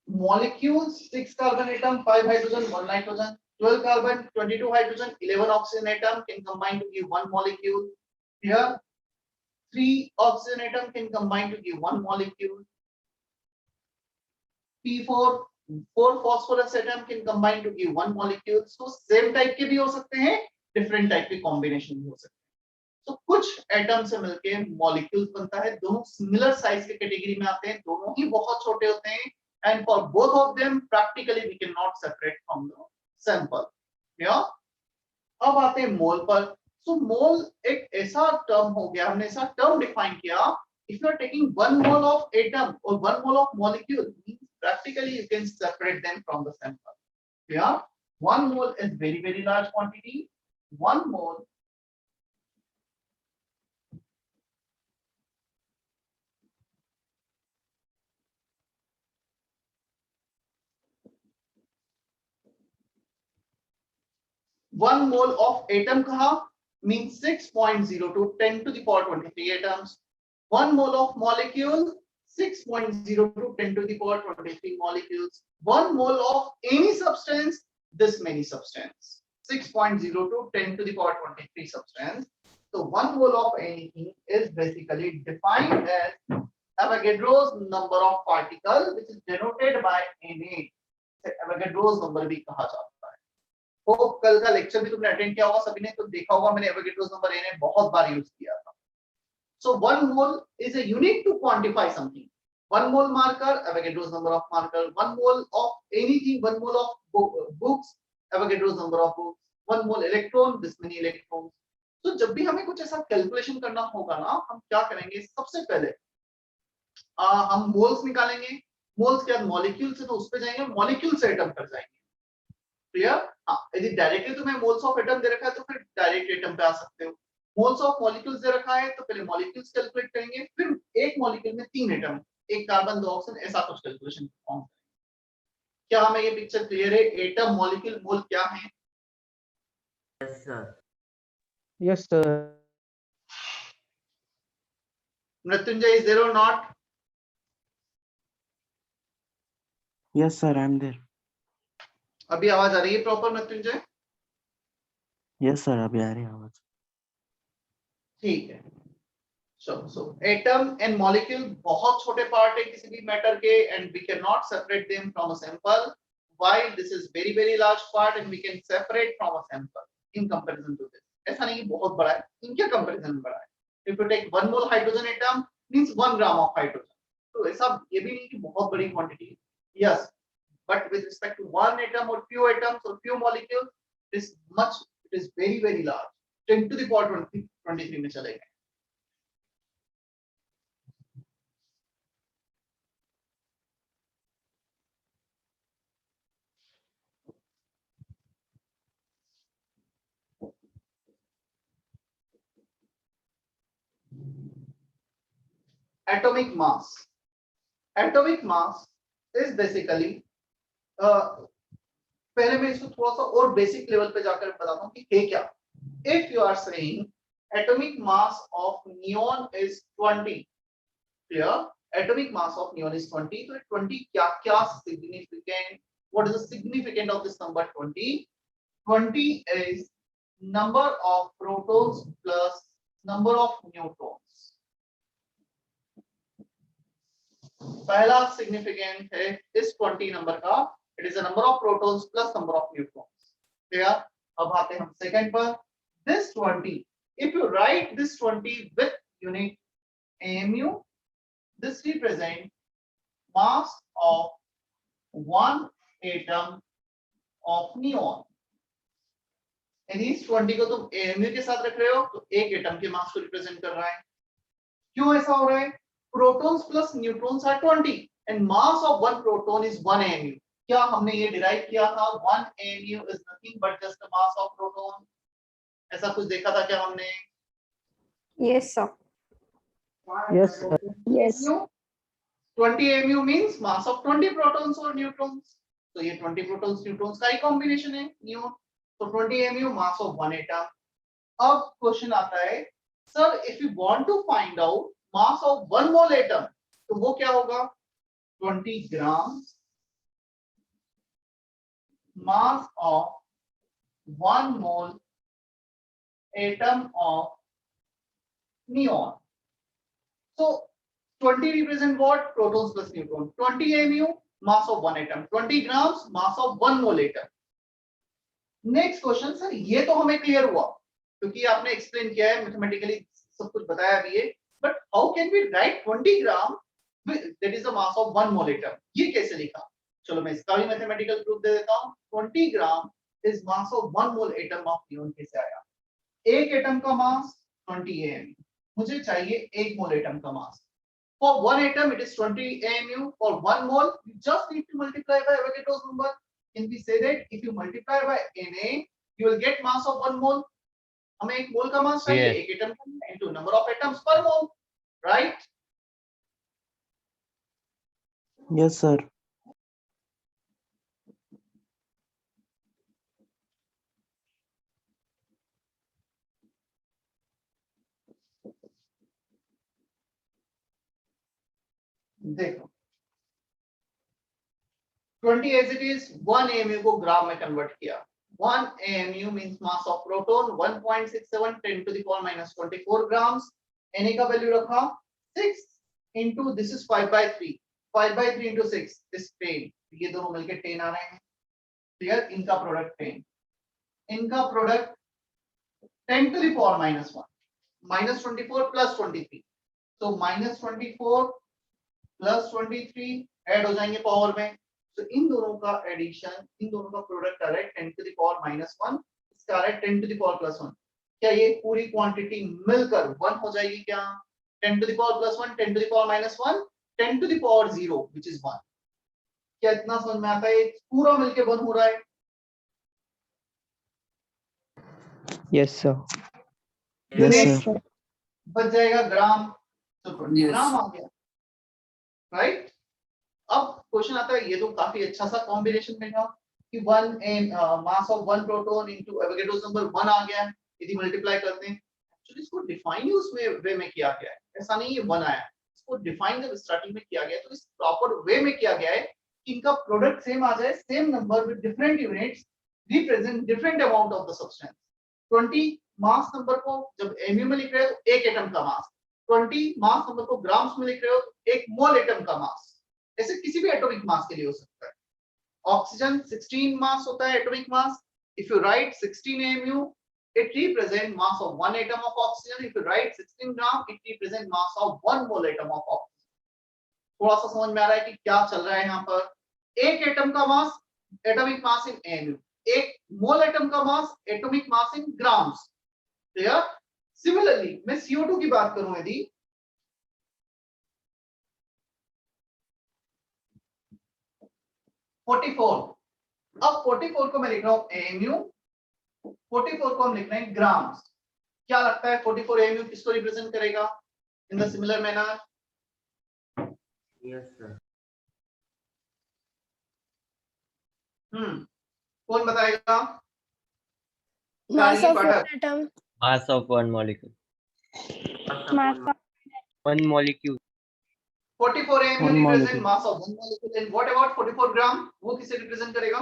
[SPEAKER 1] molecules. 6 carbon atom, 5 hydrogen, 1 nitrogen, 12 carbon, 22 hydrogen, 11 oxygen atom can combine to give one molecule. Here 3 oxygen atom can combine to give one molecule. P4 4 phosphorus atom can combine to give one molecule. So same type के भी हो सकते हैं, different type के combination भी हो सकते हैं. तो कुछ एटम से मिलके मॉलिक्यूल्स बनता है. दोनों सिमिलर साइज के कैटेगरी में आते हैं, दोनों ही बहुत छोटे होते हैं. And for both of them practically we can not separate from the sample. अब आते हैं मोल पर. सो मोल एक ऐसा टर्म हो गया, हमने ऐसा टर्म डिफाइन किया. If you are taking 1 mole of atom और 1 mole of molecule, practically you can separate them from the sample. 1 mole is very large quantity. 1 mole One mole of atom कहा means 6.02 10 to the power 23 atoms. 1 mole of molecule 6.02 10 to the power 23 molecules. 1 mole of any substance, this many substance. 6.02 10 to the power 23 substance. So 1 mole of anything is basically defined as Avogadro's number of particles, which is denoted by Na. Avogadro's number भी कहा जाता है. वो कल का lecture भी तुमने attend किया होगा, सभी ने तो देखा होगा. मैंने एवोगैड्रोस नंबर Na बहुत बार यूज किया था. So 1 mole is a unit to quantify something. 1 mole marker, Avogadro's number of marker. 1 mole of anything, 1 mole of books, Avogadro's number of books. 1 mole electron, this many electrons. तो जब भी हमें कुछ ऐसा calculation करना होगा ना, हम क्या करेंगे? सबसे पहले हम मोल्स निकालेंगे. मोल्स के बाद मॉलिक्यूल से तो उस पे जाएंगे, मॉलिक्यूल से एटम पर जाएंगे. क्लियर? हाँ, यदि डायरेक्टली तुम्हें मोल्स ऑफ एटम दे रखा है तो फिर डायरेक्ट एटम पे आ सकते हो। मोल्स ऑफ मॉलिक्यूल्स दे रखा है तो पहले मॉलिक्यूल्स कैलकुलेट करेंगे, फिर एक मॉलिक्यूल में 3 एटम, एक कार्बन 2 ऑक्सीजन, ऐसा कुछ कैलकुलेशन परफॉर्म। क्या हमें ये पिक्चर क्लियर है? एटम, मॉलिक्यूल, मोल क्या है?
[SPEAKER 8] Yes sir.
[SPEAKER 3] Yes, sir.
[SPEAKER 1] Mrityunjay is there or not?
[SPEAKER 3] Yes, sir. I'm there.
[SPEAKER 1] अभी आवाज आ रही है प्रॉपर मृत्युंजय?
[SPEAKER 3] Yes, sir. अभी आ रही है आवाज।
[SPEAKER 1] ठीक है। सो एटम एंड मॉलिक्यूल बहुत छोटे पार्ट है किसी भी मैटर के, and we can not separate them from a sample, while this is very very large part and we can separate from a sample in comparison to this. ऐसा नहीं कि बहुत बड़ा है, इनके कंपैरिजन में बड़ा है। If you take 1 mole hydrogen atom means 1 gram of hydrogen, तो ऐसा ये भी नहीं कि बहुत बड़ी क्वांटिटी है। Yes, but with respect to one atom or few atoms or few molecules, it is very very large, 10 to the power 23 में चले गए। Atomic mass is basically पहले मैं इसको थोड़ा सा और बेसिक लेवल पे जाकर बताता हूँ कि है क्या। If you are saying atomic mass of neon is 20, clear? Atomic mass of neon is 20, तो 20 क्या significant? What is the significance of this number 20? 20 is number of protons plus number of neutrons. पहला significant है इस 20 number का, it is the number of protons plus number of neutrons. Clear? अब आते हैं हम सेकंड पर। This 20, if you right this 20 with unit AMU, this represent mass of one atom of neon। यदि इस 20 को तुम AMU के साथ रख रहे हो तो एक एटम के मास को रिप्रेजेंट कर रहा है। क्यों ऐसा हो रहा है? Protons plus neutrons are 20 and mass of one proton is 1 AMU। क्या हमने ये डिराइव किया था? 1 AMU is nothing but just the mass of proton। ऐसा कुछ देखा था क्या हमने?
[SPEAKER 7] Yes, sir.
[SPEAKER 3] Yes, sir.
[SPEAKER 7] Yes.
[SPEAKER 1] 20 AMU means mass of 20 protons or neutrons। तो ये 20 protons neutrons का ही कॉम्बिनेशन है neon। तो 20 AMU mass of one atom। अब क्वेश्चन आता है, sir if you want to find out mass of 1 mole atom, तो वो क्या होगा? 20 grams mass of 1 mole atom of neon। So 20 represent what? Protons plus neutrons। 20 AMU mass of 1 atom, 20 grams mass of 1 mole atom। Next question, sir ये तो हमें clear हुआ क्योंकि आपने एक्सप्लेन किया है, मैथमेटिकली सब कुछ बताया भी है, but how can we write 20 gram that is the mass of 1 mole atom? ये कैसे लिखा? चलो मैं इसका भी मैथमेटिकल प्रूफ दे देता हूं। 20 gram is mass of 1 mole atom of neon. कैसे आया? एक एटम का मास 20 AMU, मुझे चाहिए 1 मोल एटम का मास। For 1 atom it is 20 AMU, for 1 mole you just need to multiply by Avogadro's number। Can we say that if you multiply by Na you will get mass of 1 mole? हमें एक मोल का मास चाहिए, एक atom का, into number of atoms per mole, right?
[SPEAKER 3] Yes, sir.
[SPEAKER 1] देखो 20 as it is, 1 AMU को ग्राम में convert किया। 1 AMU means mass of proton 1.67 10 to the power minus 24 grams। Na का वैल्यू रखा 6 into this is 5 by 3, 5 by 3 into 6 is 10। ये दोनों मिलके 10 आ रहे हैं। क्लियर? इनका प्रोडक्ट 10, इनका product 10 to the power minus 1 minus 24 plus 23, so minus 24 plus 23 add हो जाएंगे पावर में, तो इन दोनों का एडिशन, इन दोनों का प्रोडक्ट आ रहा है 10 to the power minus 1, इसका आ रहा है 10 to the power plus 1। क्या ये पूरी क्वांटिटी मिलकर 1 हो जाएगी क्या? 10 to the power plus 1, 10 to the power minus 1, 10 to the power 0 which is 1। क्या इतना समझ में आता है? पूरा मिलके 1 हो रहा है।
[SPEAKER 3] Yes, sir.
[SPEAKER 1] Yes,
[SPEAKER 3] Yes, sir.
[SPEAKER 1] बच जाएगा ग्राम, तो 20
[SPEAKER 3] Yes.
[SPEAKER 1] ग्राम आ गया, राइट। अब क्वेश्चन आता है, ये तो काफी अच्छा सा कॉम्बिनेशन मिला कि 1 and mass of 1 proton into Avogadro's number 1 आ गया है, यदि मल्टीप्लाई करते हैं। एक्चुअली इसको डिफाइन ही उस वे में किया गया है, ऐसा नहीं है 1 आया, इसको डिफाइन जब स्टार्टिंग में किया गया तो इस प्रॉपर वे में किया गया है कि इनका प्रोडक्ट सेम आ जाए, same number with different units represent different amount of the substance. 20 mass number को जब एमयू में लिख रहे हो तो एक एटम का मास, 20 मास नंबर को ग्राम्स में लिख रहे हो तो एक मोल एटम का मास। ऐसे किसी भी एटॉमिक मास के लिए हो सकता है। ऑक्सीजन 16 मास होता है atomic mass, if you right 16 mu it represent mass of 1 atom of oxygen, if you write 16 gram it represent mass of 1 mole atom of oxygen। थोड़ा सा समझ में आ रहा है कि क्या चल रहा है यहाँ पर। एक एटम का मास एटॉमिक मास इन mu, एक मोल एटम का mass atomic mass in grams, clear. Similarly मैं CO2 की बात करूं, यदि 44, अब 44 को मैं लिख रहा हूं AMU, 44 को हम लिख रहे हैं ग्राम्स। क्या लगता है 44 AMU किसको रिप्रेजेंट करेगा in the similar manner?
[SPEAKER 8] Yes, sir.
[SPEAKER 1] कौन बताएगा?
[SPEAKER 5] Mass
[SPEAKER 1] Charlie
[SPEAKER 5] of
[SPEAKER 1] Potter।
[SPEAKER 5] one atom.
[SPEAKER 8] Mass of one molecule.
[SPEAKER 5] Mass of
[SPEAKER 8] One molecule.
[SPEAKER 1] 44 AMU
[SPEAKER 3] One
[SPEAKER 1] represent
[SPEAKER 3] molecule.
[SPEAKER 1] mass of one molecule, and what about 44 ग्राम, वो किसे represent करेगा?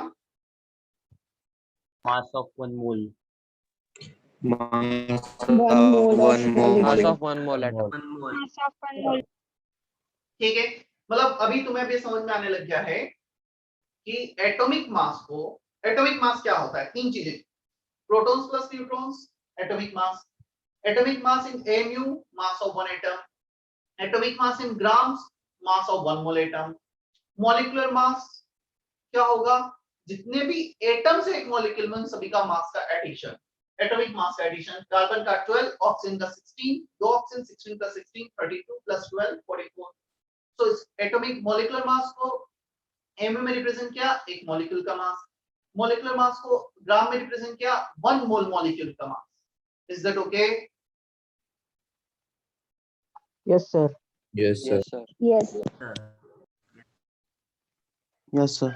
[SPEAKER 8] Mass of one mole.
[SPEAKER 4] Mass
[SPEAKER 5] one mole of
[SPEAKER 4] one mole.
[SPEAKER 5] molecule.
[SPEAKER 8] Mass of one mole atom.
[SPEAKER 5] Mass of one mole.
[SPEAKER 1] ठीक है, मतलब अभी तुम्हें भी समझ में आने लग गया है कि एटॉमिक मास को, एटॉमिक मास क्या होता है? तीन चीजें, protons plus neutrons atomic mass, atomic mass in AMU mass of one atom, atomic mass in grams mass of one mole atom. Molecular mass क्या होगा? जितने भी एटम्स है एक मॉलिक्यूल में, सभी का मास का एडिशन, एटॉमिक मास का एडिशन। कार्बन का 12, ऑक्सीजन का 16, दो ऑक्सीजन 16 प्लस 16 32 प्लस 12 44। तो इस एटॉमिक मॉलिक्यूलर मास को एमयू में रिप्रेजेंट किया, एक मॉलिक्यूल का मास। मॉलिक्यूलर मास को ग्राम में रिप्रेजेंट किया, 1 मोल मॉलिक्यूल का मास। Is that okay?
[SPEAKER 3] Yes, sir.
[SPEAKER 4] Yes, sir.
[SPEAKER 5] Yes.
[SPEAKER 3] Yes, sir.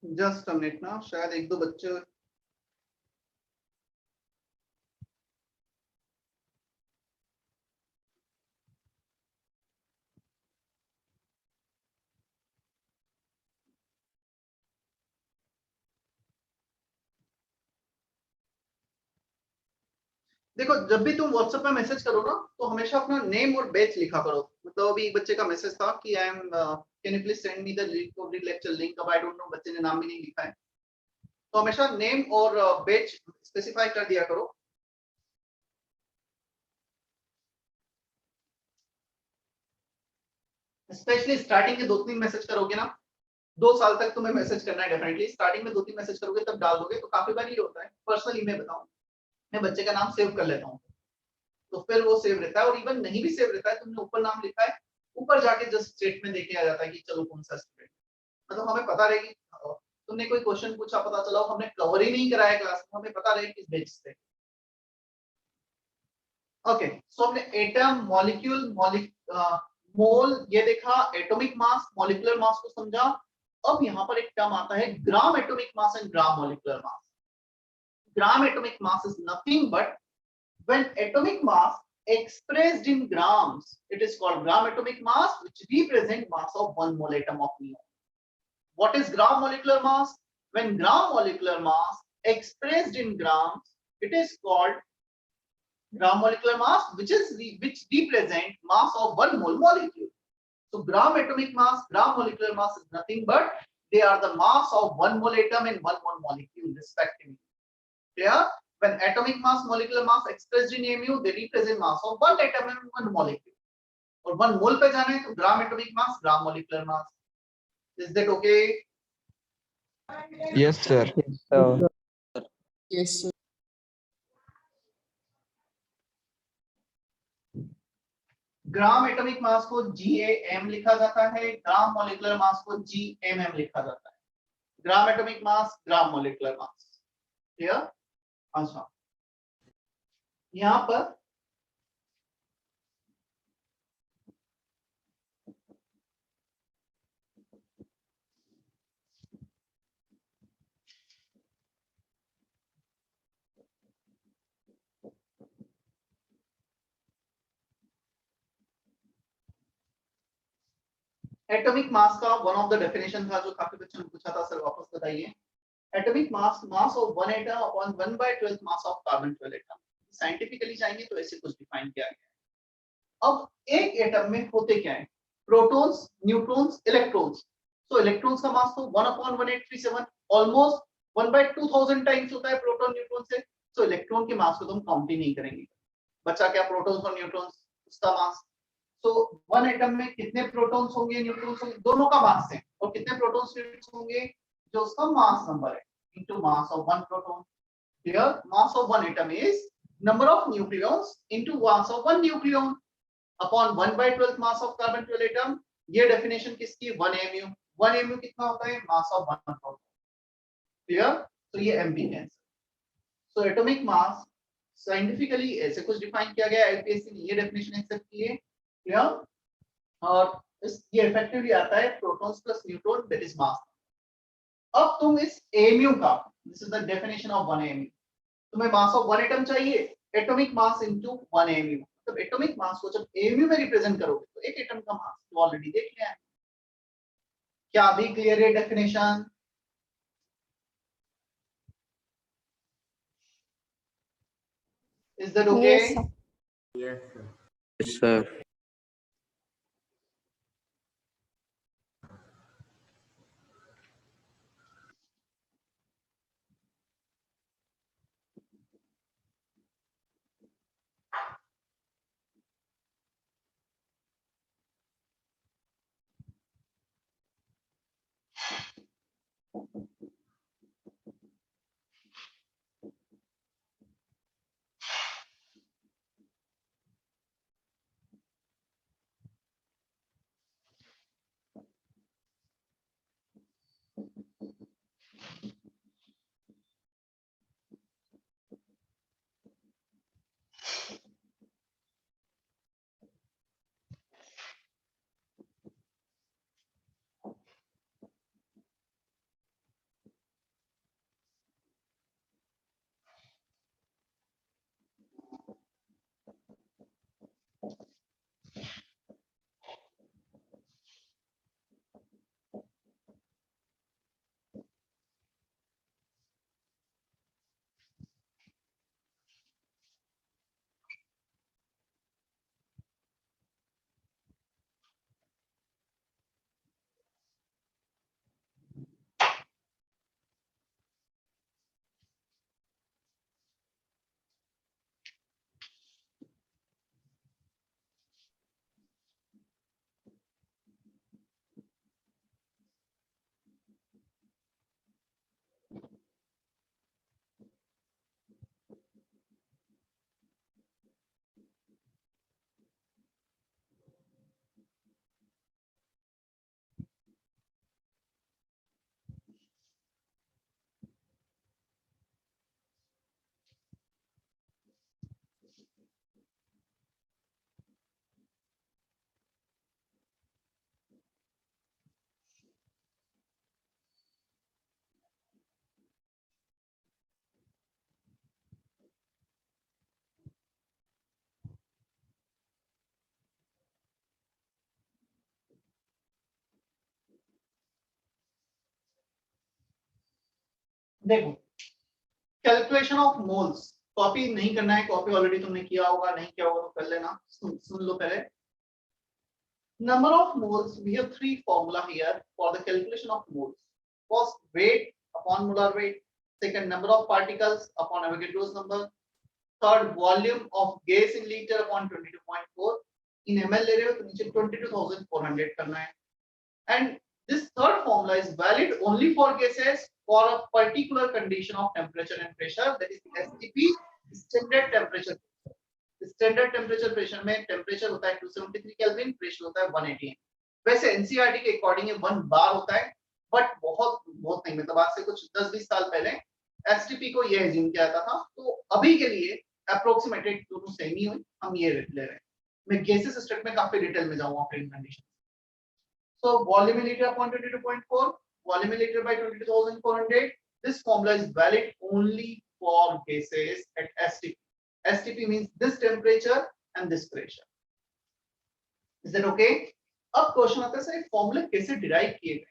[SPEAKER 1] Just a minute ना, शायद एक दो बच्चे देखो, जब भी तुम व्हाट्सएप पे मैसेज करो ना तो हमेशा अपना नेम और बैच लिखा करो। मतलब अभी एक बच्चे का मैसेज था कि I am can you please send me the link of the lecture link, अब आई डोंट नो बच्चे ने नाम भी नहीं लिखा है, तो हमेशा नेम और बैच स्पेसिफाई कर दिया करो। स्पेशली स्टार्टिंग के 2-3 मैसेज करोगे ना, 2 साल तक तुम्हें मैसेज करना है डेफिनेटली। स्टार्टिंग में 2-3 मैसेज करोगे तब डाल दोगे, तो काफी बार ये होता है। पर्सनली मैं बताऊं, मैं बच्चे का नाम सेव कर लेता हूँ, तो फिर वो सेव रहता है। और इवन नहीं भी सेव रहता है, तुमने ऊपर नाम लिखा है, ऊपर जाके जस्ट स्टेटमेंट देके आ जाता है कि चलो कौन सा स्टूडेंट, मतलब हमें पता रहेगी। तुमने कोई क्वेश्चन पूछा, पता चला हमने कवर ही नहीं कराया क्लास में, हमें पता रहे किस बेस पे। ओके, सो हमने एटम, मॉलिक्यूल, मोल ये देखा, एटॉमिक मास, मॉलिक्यूलर मास को समझा। अब यहाँ पर एक टर्म आता है gram atomic mass and gram molecular mass. Gram atomic mass is nothing but when atomic mass expressed in grams, it is called gram atomic mass, which represent mass of 1 mole atom of neon. What is gram molecular mass? When gram molecular mass expressed in grams, it is called gram molecular mass, which represent mass of 1 mole molecule. So gram atomic mass, gram molecular mass is nothing but they are the mass of 1 mole atom and 1 mole molecule respectively. Clear? When atomic mass, molecular mass expressed in mu, they represent mass of 1 atom and 1 molecule. और 1 mole पे जाना है तो gram atomic mass, gram molecular mass. Is that okay?
[SPEAKER 6] Yes, sir.
[SPEAKER 3] So,
[SPEAKER 4] Yes, sir.
[SPEAKER 1] Gram atomic mass को GAM लिखा जाता है, gram molecular mass को GMM लिखा जाता है। Gram atomic mass, gram molecular mass, clear? अच्छा, यहाँ पर एटॉमिक मास का वन ऑफ द डेफिनेशन था जो काफी बच्चों ने पूछा था, सर वापस बताइए। Atomic mass, mass of one atom upon 1/12 mass of carbon 12 atom. Scientifically जाएंगे तो ऐसे कुछ डिफाइन किया गया है। अब एक एटम में होते क्या है? Protons, neutrons, electrons. तो इलेक्ट्रॉन्स का मास तो 1/1837, ऑलमोस्ट 1/2000 टाइम्स होता है प्रोटॉन न्यूट्रॉन से। तो इलेक्ट्रॉन के मास को तुम काउंट ही नहीं करेंगे। बचा क्या? प्रोटॉन्स और न्यूट्रॉन्स, उसका मास। तो वन एटम में कितने प्रोटॉन्स होंगे, न्यूट्रॉन्स होंगे, दोनों का मास है, और कितने प्रोटॉन्स न्यूट्रॉन्स होंगे जो उसका मास नंबर है into mass of one proton. Here mass of one atom is number of nucleons into mass of one nucleon upon 1/12 mass of carbon 12 atom। ये डेफिनेशन किसकी? 1 mu। 1 mu कितना होता है? Mass of one proton. Clear? तो ये MP cancer. So atomic mass scientifically ऐसे कुछ define किया गया है, आईपीएससी ने ये डेफिनेशन एक्सेप्ट की है। क्लियर? और ये इफेक्टिवली आता है protons plus neutron, that is mass. अब तुम इस mu का, this is the definition of 1 mu, तुम्हें मास ऑफ वन एटम चाहिए, एटॉमिक मास इनटू 1 mu। तो एटॉमिक मास को जब mu में रिप्रेजेंट करोगे तो एक एटम का मास तो ऑलरेडी देख लिया है। क्या अभी क्लियर है definition? Is that okay?
[SPEAKER 5] Yes, sir.
[SPEAKER 4] Yes, sir.
[SPEAKER 1] देखो, कैलकुलेशन ऑफ मोल्स, कॉपी नहीं करना है, कॉपी ऑलरेडी तुमने किया होगा, नहीं किया होगा तो कर लेना। सुन लो पहले। Number of moles, we have three formula here for the calculation of moles. First, weight upon molar weight. Second, number of particles upon Avogadro's number. Third, volume of gas in liter upon 22.4. In ml ले रहे हो तो नीचे 22,400 करना है. And this third formula is valid only for gases. for a particular condition of temperature and pressure, that is STP, standard temperature. Standard temperature pressure में temperature होता है 273 केल्विन, प्रेशर होता है 180. वैसे एनसीईआरटी के अकॉर्डिंग ये 1 बार होता है, बट बहुत नहीं, मतलब आज से कुछ 10-20 साल पहले एसटीपी को ये एज्यूम किया जाता था. तो अभी के लिए अप्रोक्सीमेटेड दोनों सेम ही हुई, हम ये ले रहे हैं. मैं गैसेस स्टेट में काफी डिटेल में जाऊंगा frame condition. So volume upon 22.4, volume by 22,400. This formula is valid only for gases at STP. STP means this temperature and this pressure. Is that okay? अब क्वेश्चन आता है सर फॉर्मूले कैसे derive किए गए.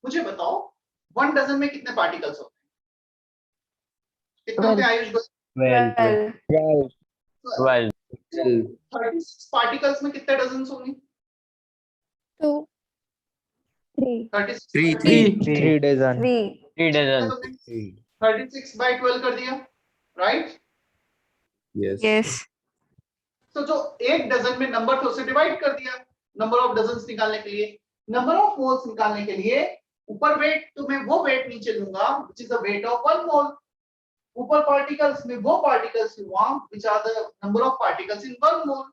[SPEAKER 1] मुझे बताओ 1 डजन में कितने पार्टिकल्स होते हैं? कितने होते हैं आयुष?
[SPEAKER 8] 12.
[SPEAKER 1] 36 पार्टिकल्स में कितने डजन होंगे?
[SPEAKER 5] 2, 3,
[SPEAKER 1] 36
[SPEAKER 3] 3 dozen.
[SPEAKER 8] 3 dozen.
[SPEAKER 1] 36 by 12 कर दिया, राइट?
[SPEAKER 4] Yes.
[SPEAKER 1] तो जो एक डजन में नंबर थे उसे डिवाइड कर दिया नंबर ऑफ डजन्स निकालने के लिए. नंबर ऑफ मोल्स निकालने के लिए ऊपर वेट, तो मैं वो वेट नीचे लूंगा which is the weight of 1 mole. ऊपर पार्टिकल्स में वो पार्टिकल्स लूंगा which are the number of particles in 1 mole.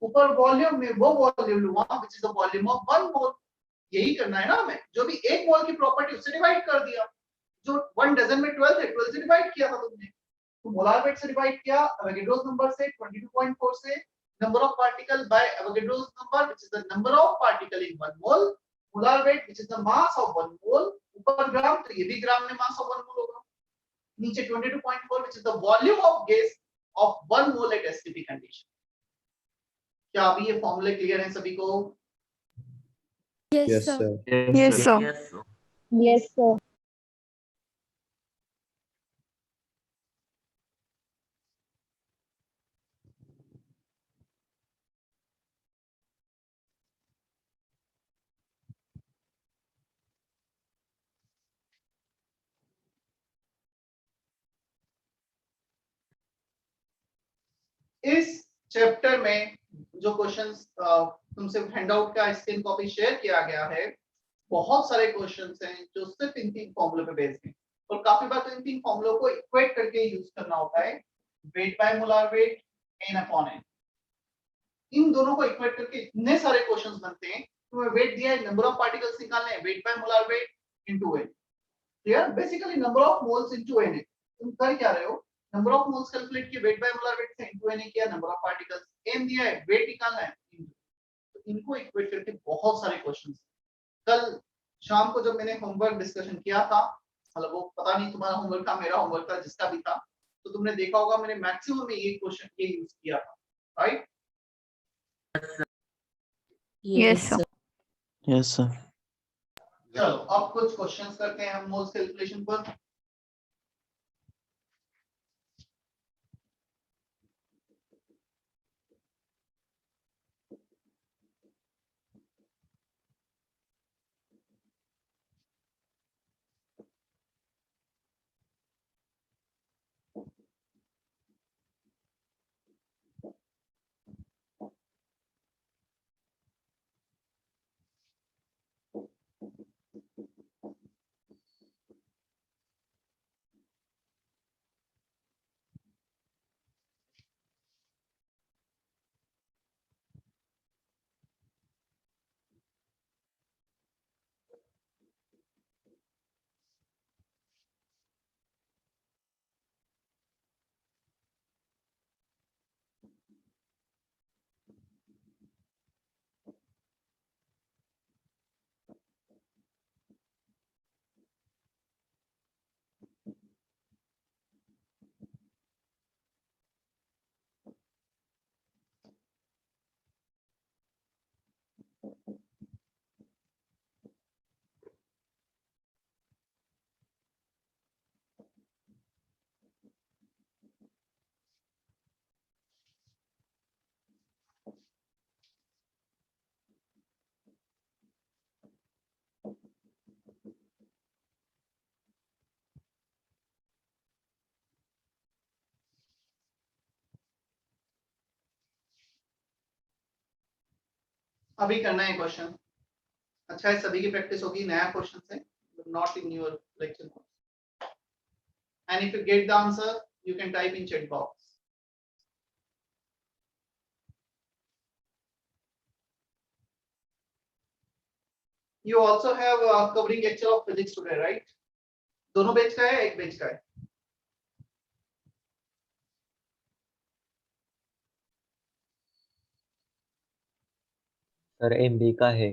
[SPEAKER 1] ऊपर वॉल्यूम में वो वॉल्यूम लूंगा which is the volume of 1 mole. यही करना है ना हमें. जो भी 1 मोल की प्रॉपर्टी उससे डिवाइड कर दिया. जो 1 डजन में 12 थे, 12 से डिवाइड किया था तुमने, तो मोलार वेट से डिवाइड किया एवोगैड्रोस नंबर से 22.4 से, number of particle by Avogadro's number which is the number of particle in 1 mole, molar weight which is the mass of 1 mole. ऊपर ग्राम, तो ये भी ग्राम में मास ऑफ 1 मोल होगा. नीचे 22.4 which is the volume of gas of 1 mole at STP condition. क्या अभी ये फॉर्मूले क्लियर है सभी को?
[SPEAKER 5] Yes, sir.
[SPEAKER 4] Yes, sir.
[SPEAKER 5] Yes, sir.
[SPEAKER 1] इस चैप्टर में जो क्वेश्चंस तुमसे हैंडआउट का स्क्रीन कॉपी शेयर किया गया है, बहुत सारे क्वेश्चंस हैं जो सिर्फ इन 3 फॉर्मूलों पे बेस्ड हैं. और काफी बार तो इन 3 फॉर्मूलों को इक्वेट करके यूज करना होता है. Weight by molar weight, n upon n. इन दोनों को इक्वेट करके इतने सारे क्वेश्चंस बनते हैं. तुम्हें वेट दिया है, नंबर ऑफ पार्टिकल्स निकालने हैं, wait by molar weight into n. Clear? Basically number of moles into n है. तुम कर क्या रहे हो? नंबर ऑफ मोल्स कैलकुलेट किया, वेट बाय मोलार वेट से इनटू n किया, नंबर ऑफ पार्टिकल्स n दिया है, वेट निकालना है. तो इनको इक्वेट करके बहुत सारे क्वेश्चंस. कल शाम को जब मैंने होमवर्क डिस्कशन किया था, मतलब वो पता नहीं तुम्हारा होमवर्क था, मेरा होमवर्क था, जिसका भी था, तो तुमने देखा होगा मैंने मैक्सिमम में ये क्वेश्चन ये यूज किया था, right?
[SPEAKER 4] Yes, sir.
[SPEAKER 3] Yes, sir.
[SPEAKER 1] चलो अब कुछ क्वेश्चंस करते हैं हम मोल्स कैलकुलेशन पर. अभी करना है क्वेश्चन. अच्छा है, सभी की प्रैक्टिस होगी. नया क्वेश्चन है, not in your lecture notes. And if you get the answer, you can type in chat box. You also have a covering lecture of physics today, right? दोनों बैच का है, एक बैच का है?
[SPEAKER 8] Sir MB का है.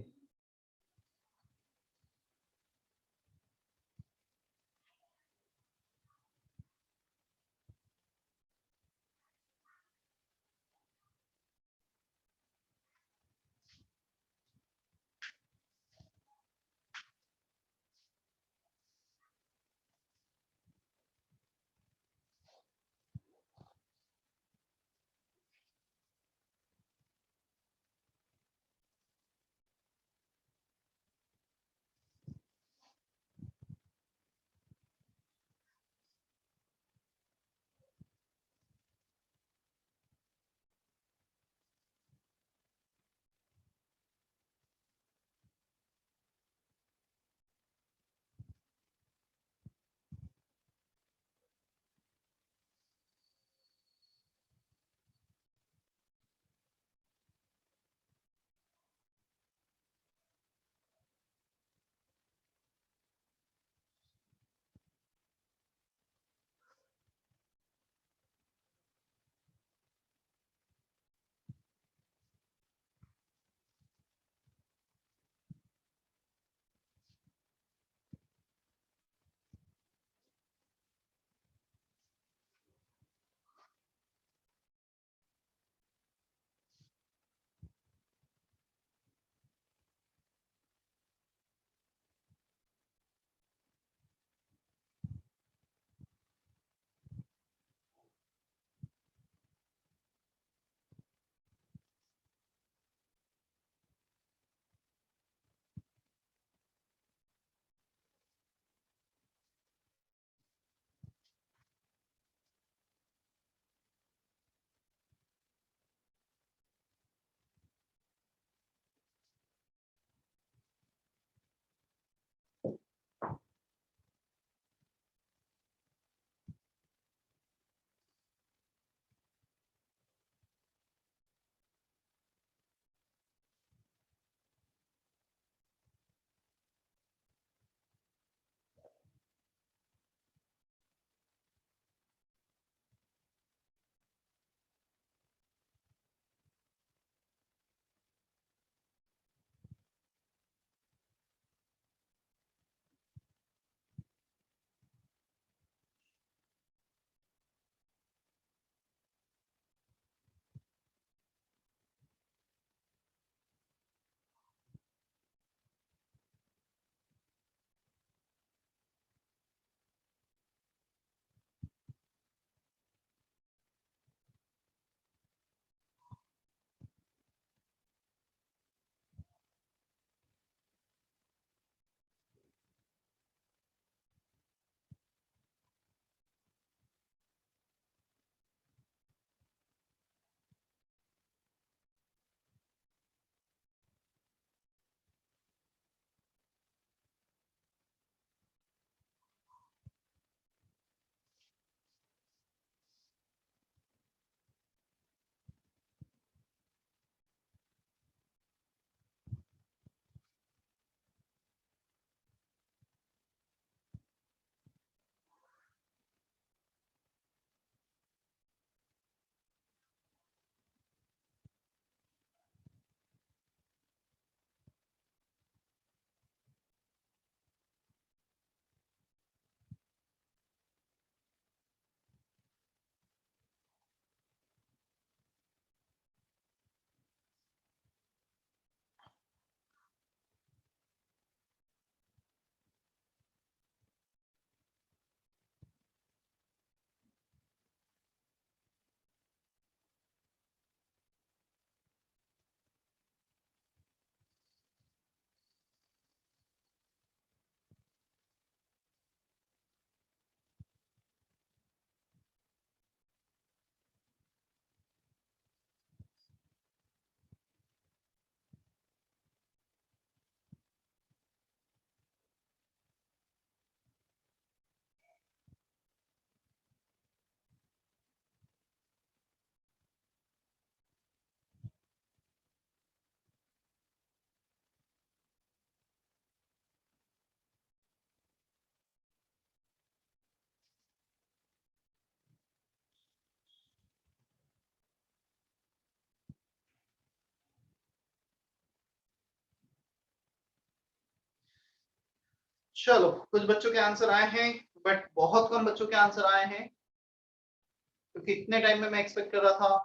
[SPEAKER 1] चलो कुछ बच्चों के आंसर आए हैं बट बहुत कम बच्चों के आंसर आए हैं क्योंकि इतने टाइम में मैं एक्सपेक्ट कर रहा था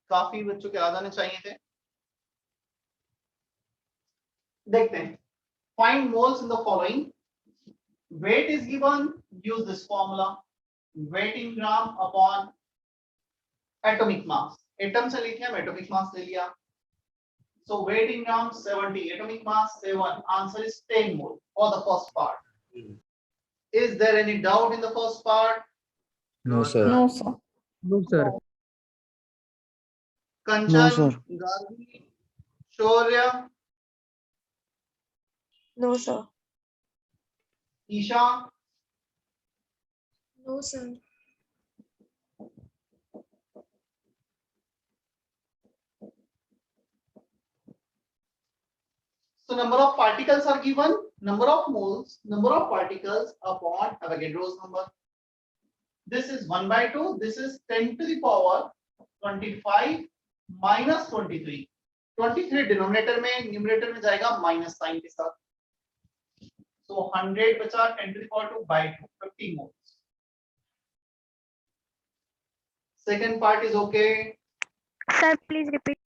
[SPEAKER 1] काफी बच्चों के आ जाने चाहिए थे। देखते हैं। Find moles in the following. Weight is given, use this formula, weight in gram upon atomic mass. Atom से लिखे हम एटॉमिक मास ले लिया। So weight in grams 70, atomic mass 7. Answer is 10 mole for the first part. Is there any doubt in the first part?
[SPEAKER 3] No, sir.
[SPEAKER 5] No, sir.
[SPEAKER 3] No, sir.
[SPEAKER 1] Kanchan,
[SPEAKER 3] sir.
[SPEAKER 1] Gargi, Shaurya,
[SPEAKER 7] No, sir.
[SPEAKER 1] Isha,
[SPEAKER 2] No, sir.
[SPEAKER 1] so number of particles are given, number of moles, number of particles upon Avogadro's number. This is 1 by 2, this is 10 to the power 25 minus 23. 23 denominator में, numerator में जाएगा minus sign के साथ। So 100 बचा 10 to the power 2 by 2, 50 moles. Second part is okay.
[SPEAKER 4] Sir, please repeat.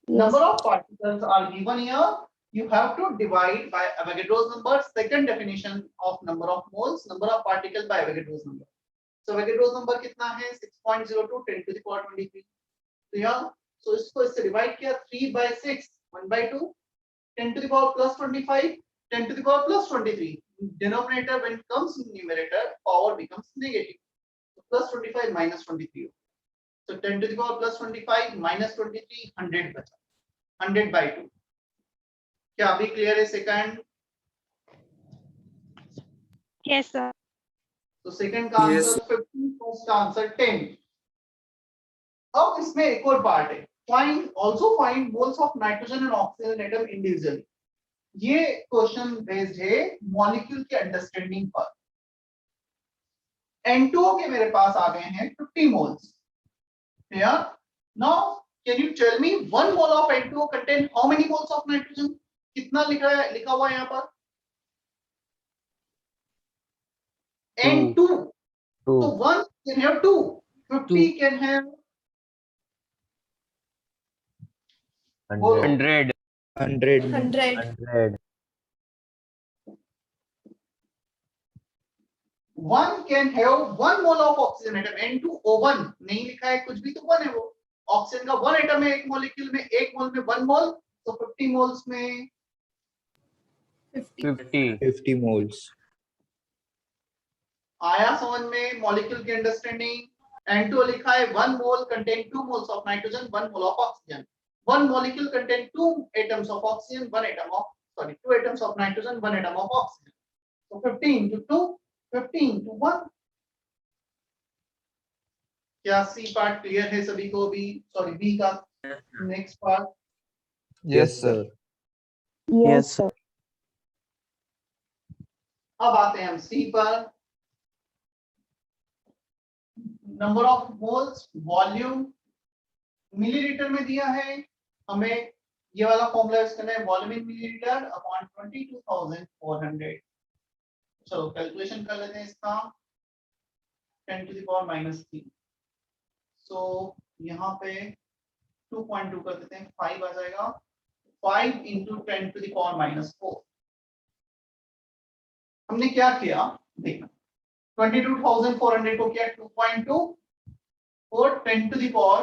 [SPEAKER 1] Number of particles are given here. You have to divide by Avogadro's number. Second definition of number of moles, number of particles by Avogadro's number. So Avogadro's number कितना है? 6.02 10 to the power 23. तो यहाँ so इसको इससे divide किया 3 by 6 1 by 2 10 to the power plus 25 10 to the power plus 23. Denominator when it comes in numerator power becomes negative. So plus 25 minus 23. So 10 to the power plus 25 minus 23 100 बचा 100 by 2. क्या अभी clear है second?
[SPEAKER 4] Yes, sir.
[SPEAKER 1] तो second का answer 15, first का answer 10। अब इसमें एक और पार्ट है, find also find moles of nitrogen and oxygen atom individually. ये क्वेश्चन बेस्ड है मॉलिक्यूल के अंडरस्टैंडिंग पर। N2O के मेरे पास आ गए हैं 50 moles. Clear? Now can you tell me 1 mole of N2O contain how many moles of nitrogen? कितना लिखा हुआ है यहाँ पर? N2. So 1 can have 2, 50 can have
[SPEAKER 8] 100.
[SPEAKER 3] 100.
[SPEAKER 2] 100.
[SPEAKER 1] 1 can have 1 mole of oxygen atom. N2O1 नहीं लिखा है कुछ भी, तो 1 है वो। ऑक्सीजन का 1 एटम है एक मॉलिक्यूल में, एक मोल में 1 मोल, तो 50 मोल्स में
[SPEAKER 3] 50 moles.
[SPEAKER 1] आया समझ में मॉलिक्यूल की अंडरस्टैंडिंग? N2O लिखा है 1 mole contain 2 moles of nitrogen, 1 mole of oxygen. 1 molecule contain 2 atoms of oxygen, 2 atoms of nitrogen, 1 atom of oxygen. So 15 to 2, 15 to 1. क्या सी पार्ट क्लियर है सभी को? भी सॉरी बी का next part.
[SPEAKER 3] Yes, sir.
[SPEAKER 5] Yes, sir.
[SPEAKER 1] अब आते हैं हम सी पर। Number of moles, volume millilitre में दिया है हमें, ये वाला फॉर्मूला यूज करना है, वॉल्यूम इन मिलीलीटर अपॉन 22,400। चलो कैलकुलेशन कर लेते हैं इसका। 10 to the power minus 3। सो यहाँ पे 2.2 कर देते हैं, 5 आ जाएगा। 5 into 10 to the power minus 4। हमने क्या किया देखना, 22,400 को किया 2.2 और 10 to the power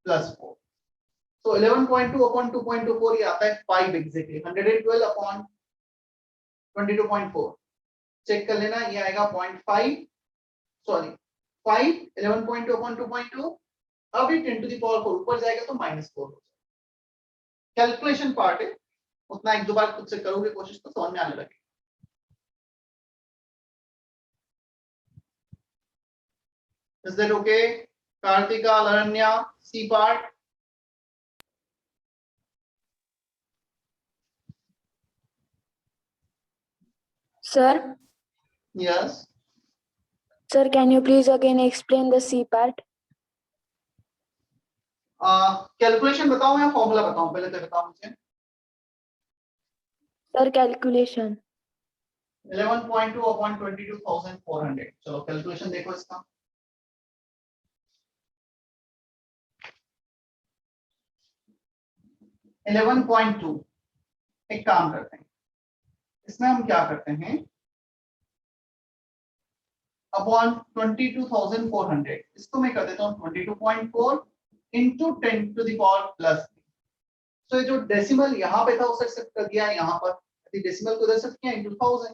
[SPEAKER 1] plus 4। So 11.2 upon 2.24 ये आता है 5 exactly। 112 upon 22.4 चेक कर लेना, ये आएगा 0.5 सॉरी 5 11.2 upon 2.2। अभी 10 to the power 4 ऊपर जाएगा तो -4 हो जाएगा। कैलकुलेशन पार्ट है, उतना एक दो बार खुद से करोगे कोशिश तो समझ में आने लगेगा। Is that okay? Kartika, Laranya, C part.
[SPEAKER 5] Sir,
[SPEAKER 1] Yes.
[SPEAKER 5] sir, can you please again explain the C part?
[SPEAKER 1] Calculation बताओ या फॉर्मूला बताऊं? पहले तो बताओ मुझे।
[SPEAKER 5] Sir, calculation.
[SPEAKER 1] 11.2 upon 22,400. चलो कैलकुलेशन देखो इसका। 11.2 एक काम करते हैं, इसमें हम क्या करते हैं, अपॉन 22,400 इसको मैं कर देता हूँ 22.4 into 10 to the power plus. तो ये जो डेसिमल यहाँ पे था उसे शिफ्ट कर दिया यहाँ पर, डेसिमल को इधर शिफ्ट किया इंटू 1000,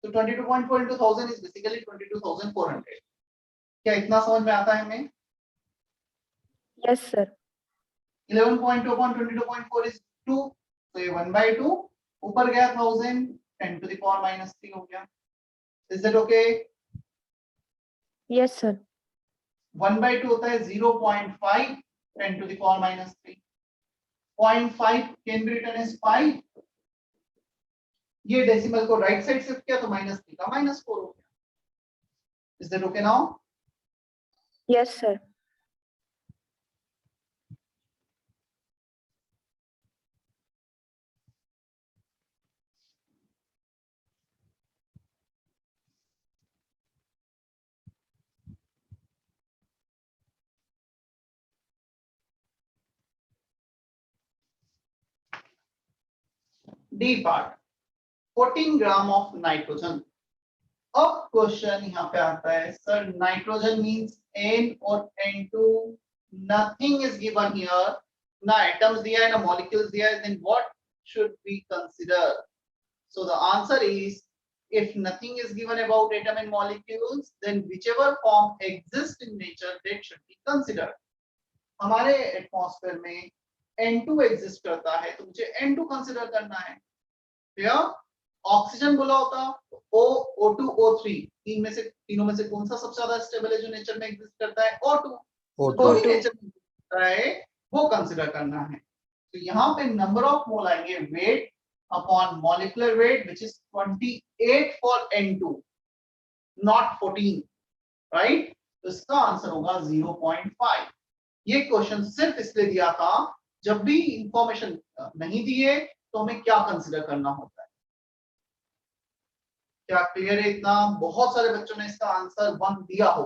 [SPEAKER 1] तो 22.4 इंटू 1000 इज बेसिकली 22,400। क्या इतना समझ में आता है हमें?
[SPEAKER 5] Yes, sir.
[SPEAKER 1] 11.2 upon 22.4 is 2, तो ये 1/2 ऊपर गया 1000 10 to the power minus 3 हो गया। Is that okay?
[SPEAKER 5] Yes, sir.
[SPEAKER 1] 1/2 होता है 0.5 10 to the power minus 3, 0.5 can be written as 5। ये डेसिमल को राइट साइड शिफ्ट किया तो -3 का -4 हो गया। Is that okay now?
[SPEAKER 5] Yes, sir.
[SPEAKER 1] D part 14 gram of nitrogen. अब क्वेश्चन यहाँ पे आता है, सर नाइट्रोजन मींस N और N2, nothing is given here, ना एटम्स दिया है ना मॉलिक्यूल्स दिया है, then what should we consider? So the answer is, if nothing is given about atom and molecules, then whichever form exists in nature that should be considered। हमारे atmosphere में N2 exist करता है तो मुझे N2 consider करना है। Clear? Oxygen बोला होता O, O2, O3, तीनों में से कौन सा सबसे ज्यादा स्टेबल है जो नेचर में एग्जिस्ट करता है? O2। जो भी नेचर में एग्जिस्ट करता है वो कंसीडर करना है। तो यहाँ पे नंबर ऑफ मोल आएंगे weight upon molecular weight which is 28 for N2 not 14, right? तो इसका आंसर होगा 0.5। ये क्वेश्चन सिर्फ इसलिए दिया था जब भी इंफॉर्मेशन नहीं दिए तो हमें क्या कंसीडर करना होता है। क्या क्लियर है इतना? बहुत सारे बच्चों ने इसका आंसर 1 दिया हो,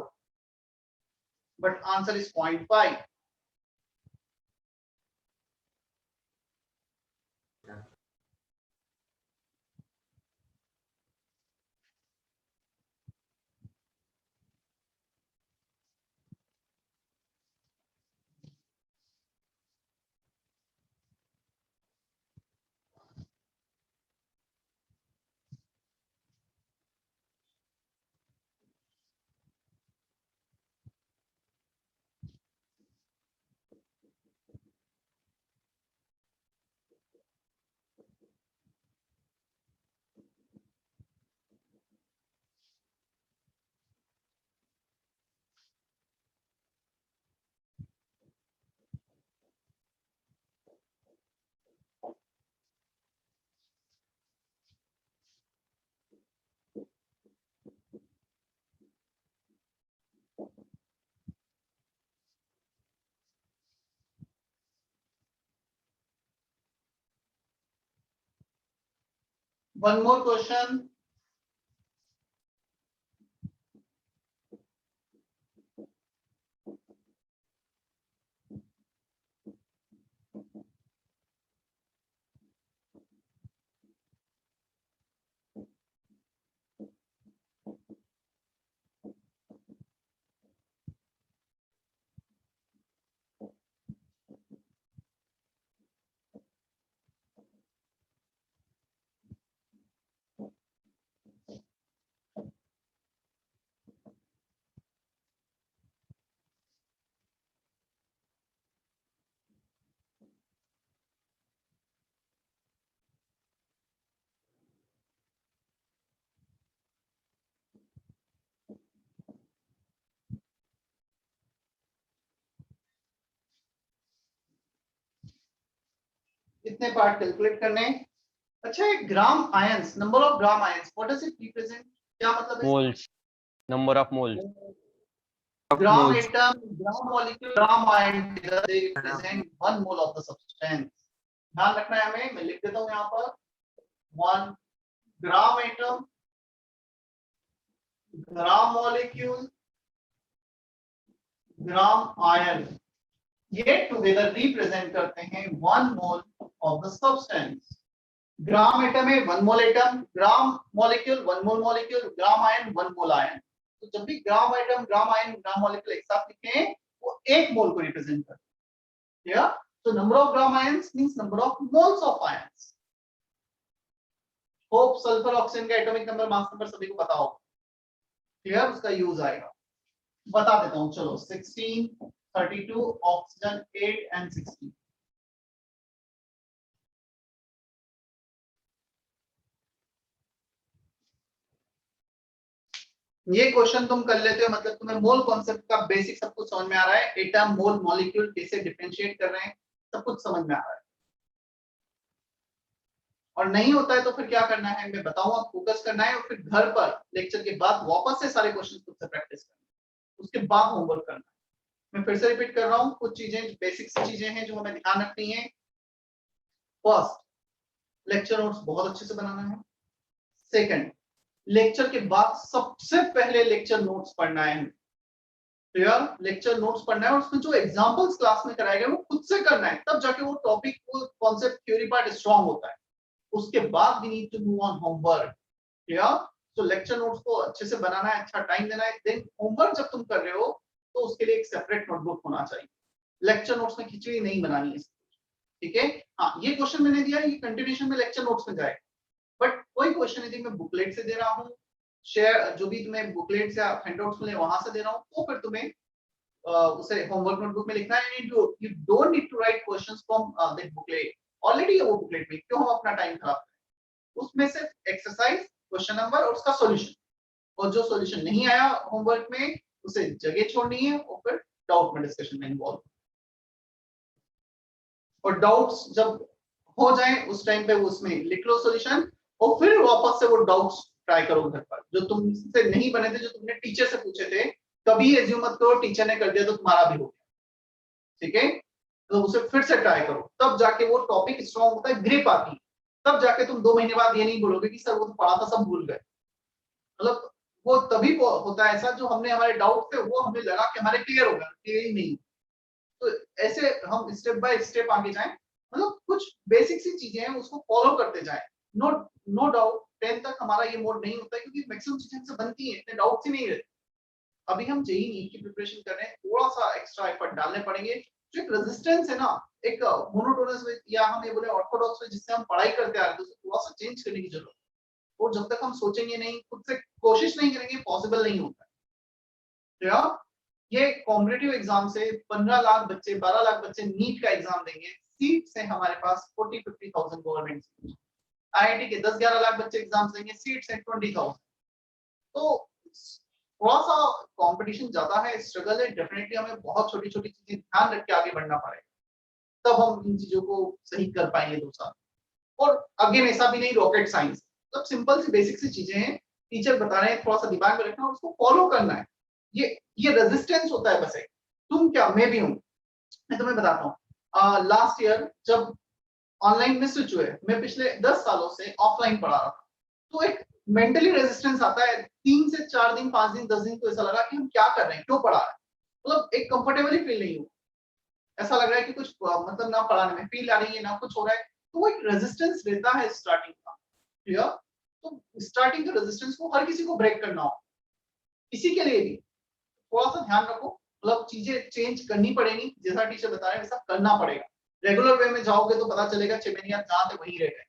[SPEAKER 1] but answer is 0.5। One more question. इतने पार्ट कैलकुलेट करने। अच्छा, एक gram ions, number of gram ions, what does it represent? क्या मतलब है?
[SPEAKER 8] moles, number of moles।
[SPEAKER 1] Gram atom, gram molecule, gram ion they represent 1 mole of the substance. ध्यान रखना है हमें, मैं लिख देता हूं यहाँ पर 1 gram atom, gram molecule, gram ion, ये टुगेदर रिप्रेजेंट करते हैं 1 mole of the substance. Gram atom है 1 mole atom, gram molecule 1 mole molecule, gram ion 1 मोल आयन। तो जब भी ग्राम एटम, ग्राम आयन, ग्राम मॉलिक्यूल एक साथ लिखे हैं वो 1 मोल को रिप्रेजेंट करते हैं। या so number of gram ions means number of moles of ions. Hope sulphur oxygen का एटॉमिक नंबर, मास नंबर सभी को पता होगा। क्लियर, उसका यूज आएगा। बता देता हूं, चलो 16, 32, ऑक्सीजन 8 and 16। ये क्वेश्चन तुम कर लेते हो, मतलब तुम्हें मोल कॉन्सेप्ट का बेसिक सब कुछ समझ में आ रहा है। एटम, मोल, मॉलिक्यूल कैसे डिफरेंशिएट कर रहे हैं, सब कुछ समझ में आ रहा है। और नहीं होता है तो फिर क्या करना है मैं बताऊंगा, फोकस करना है और फिर घर पर लेक्चर के बाद वापस से सारे क्वेश्चन खुद से प्रैक्टिस करना है, उसके बाद होमवर्क करना है। मैं फिर से रिपीट कर रहा हूँ, कुछ चीजें बेसिक चीजें हैं जो हमें ध्यान रखनी है। फर्स्ट, लेक्चर नोट्स बहुत अच्छे से बनाना है। सेकंड, लेक्चर के बाद सबसे पहले लेक्चर नोट्स पढ़ना है। क्लियर, लेक्चर नोट्स पढ़ना है और उसमें जो एग्जांपल्स क्लास में कराए गए वो खुद से करना है, तब जाके वो टॉपिक, वो कॉन्सेप्ट, थ्योरी पार्ट स्ट्रांग होता है। उसके बाद we need to move on homework. Clear, तो लेक्चर नोट्स को अच्छे से बनाना है, अच्छा टाइम देना है। देन होमवर्क जब तुम कर रहे हो तो उसके लिए एक सेपरेट नोटबुक होना चाहिए। लेक्चर नोट्स में खिचड़ी नहीं बनानी है, ठीक है। हाँ, ये क्वेश्चन मैंने दिया, ये कंटिन्यूएशन में लेक्चर नोट्स में जाएगा। बट कोई क्वेश्चन यदि मैं बुकलेट से दे रहा हूँ, शेयर जो भी तुम्हें बुकलेट से हैंडआउट्स मिले वहां से दे रहा हूँ, तो फिर तुम्हें उसे होमवर्क नोटबुक में लिखना है। You don't need to write questions from that booklet, already है वो बुकलेट में, क्यों हम अपना टाइम खराब करें। उसमें से एक्सरसाइज, क्वेश्चन नंबर और उसका सॉल्यूशन, और जो सॉल्यूशन नहीं आया होमवर्क में उसे जगह छोड़नी है और फिर डाउट में डिस्कशन में इन्वॉल्व। और डाउट्स जब हो जाए उस टाइम पे उसमें लिख लो सॉल्यूशन, और फिर वापस से वो डाउट्स ट्राई करो घर पर, जो तुमसे नहीं बने थे, जो तुमने टीचर से पूछे थे। कभी एज्यूम मत करो टीचर ने कर दिया तो तुम्हारा भी हो गया, ठीक है। तो उसे फिर से ट्राई करो, तब जाके वो टॉपिक स्ट्रॉन्ग होता है, ग्रिप आती है। तब जाके तुम 2 महीने बाद ये नहीं बोलोगे कि सर वो तो पढ़ा था सब भूल गए। मतलब वो तभी होता है ऐसा, जो हमने हमारे डाउट थे वो हमें लगा कि हमारे क्लियर हो गए, क्लियर ही नहीं। तो ऐसे हम स्टेप बाय स्टेप आगे जाएं, मतलब कुछ बेसिक सी चीजें हैं उसको फॉलो करते जाएं। नो डाउट 10 तक हमारा ये मोड नहीं होता है, क्योंकि मैक्सिमम चीजें हमसे बनती हैं, इतने डाउट्स ही नहीं रहते। अभी हम जेईई नीट की प्रिपरेशन कर रहे हैं, थोड़ा सा एक्स्ट्रा एफर्ट डालने पड़ेंगे। जो एक रेजिस्टेंस है ना, एक मोनोटोनस वे या हम ये बोले ऑर्थोडॉक्स वे जिससे हम पढ़ाई करते आ रहे हैं, तो थोड़ा सा चेंज करने की जरूरत है। और जब तक हम सोचेंगे नहीं, खुद से कोशिश नहीं करेंगे, पॉसिबल नहीं होता है। ये कॉम्पिटिटिव एग्जाम से 15 लाख बच्चे, 12 लाख बच्चे नीट का एग्जाम देंगे, सीट से हमारे पास 40-50,000 गवर्नमेंट सीट। आईआईटी के 10-11 लाख बच्चे एग्जाम देंगे, सीट से 20,000। तो थोड़ा सा कंपटीशन ज्यादा है, स्ट्रगल है, डेफिनेटली हमें बहुत छोटी छोटी चीजें ध्यान रख के आगे बढ़ना पड़ेगा, तब हम इन चीजों को सही कर पाएंगे 2 साल। और अगेन ऐसा भी नहीं रॉकेट साइंस, सब सिंपल सी बेसिक सी चीजें हैं, टीचर बता रहे हैं, थोड़ा सा दिमाग में रखना और उसको फॉलो करना है। ये रेजिस्टेंस होता है बस एक, तुम क्या मैं भी हूं। मैं तुम्हें बताता हूँ, लास्ट ईयर जब ऑनलाइन में स्विच हुए, मैं पिछले 10 सालों से ऑफलाइन पढ़ा रहा था, तो एक मेंटली रेजिस्टेंस आता है। 3 से 4 दिन, 5 दिन, 10 दिन तो ऐसा लगा कि हम क्या कर रहे हैं, क्यों पढ़ा रहे हैं, मतलब एक कंफर्टेबल ही फील नहीं हुआ। ऐसा लग रहा है कि कुछ मतलब ना पढ़ाने में फील आ रही है, ना कुछ हो रहा है। तो वो एक रेजिस्टेंस रहता है स्टार्टिंग का, क्लियर। तो स्टार्टिंग के रेजिस्टेंस को हर किसी को ब्रेक करना हो, इसी के लिए भी थोड़ा सा ध्यान रखो, मतलब चीजें चेंज करनी पड़ेगी, जैसा टीचर बता रहे हैं वैसा करना पड़ेगा। रेगुलर वे में जाओगे तो पता चलेगा 6 महीने आप जहां थे वहीं रह गए।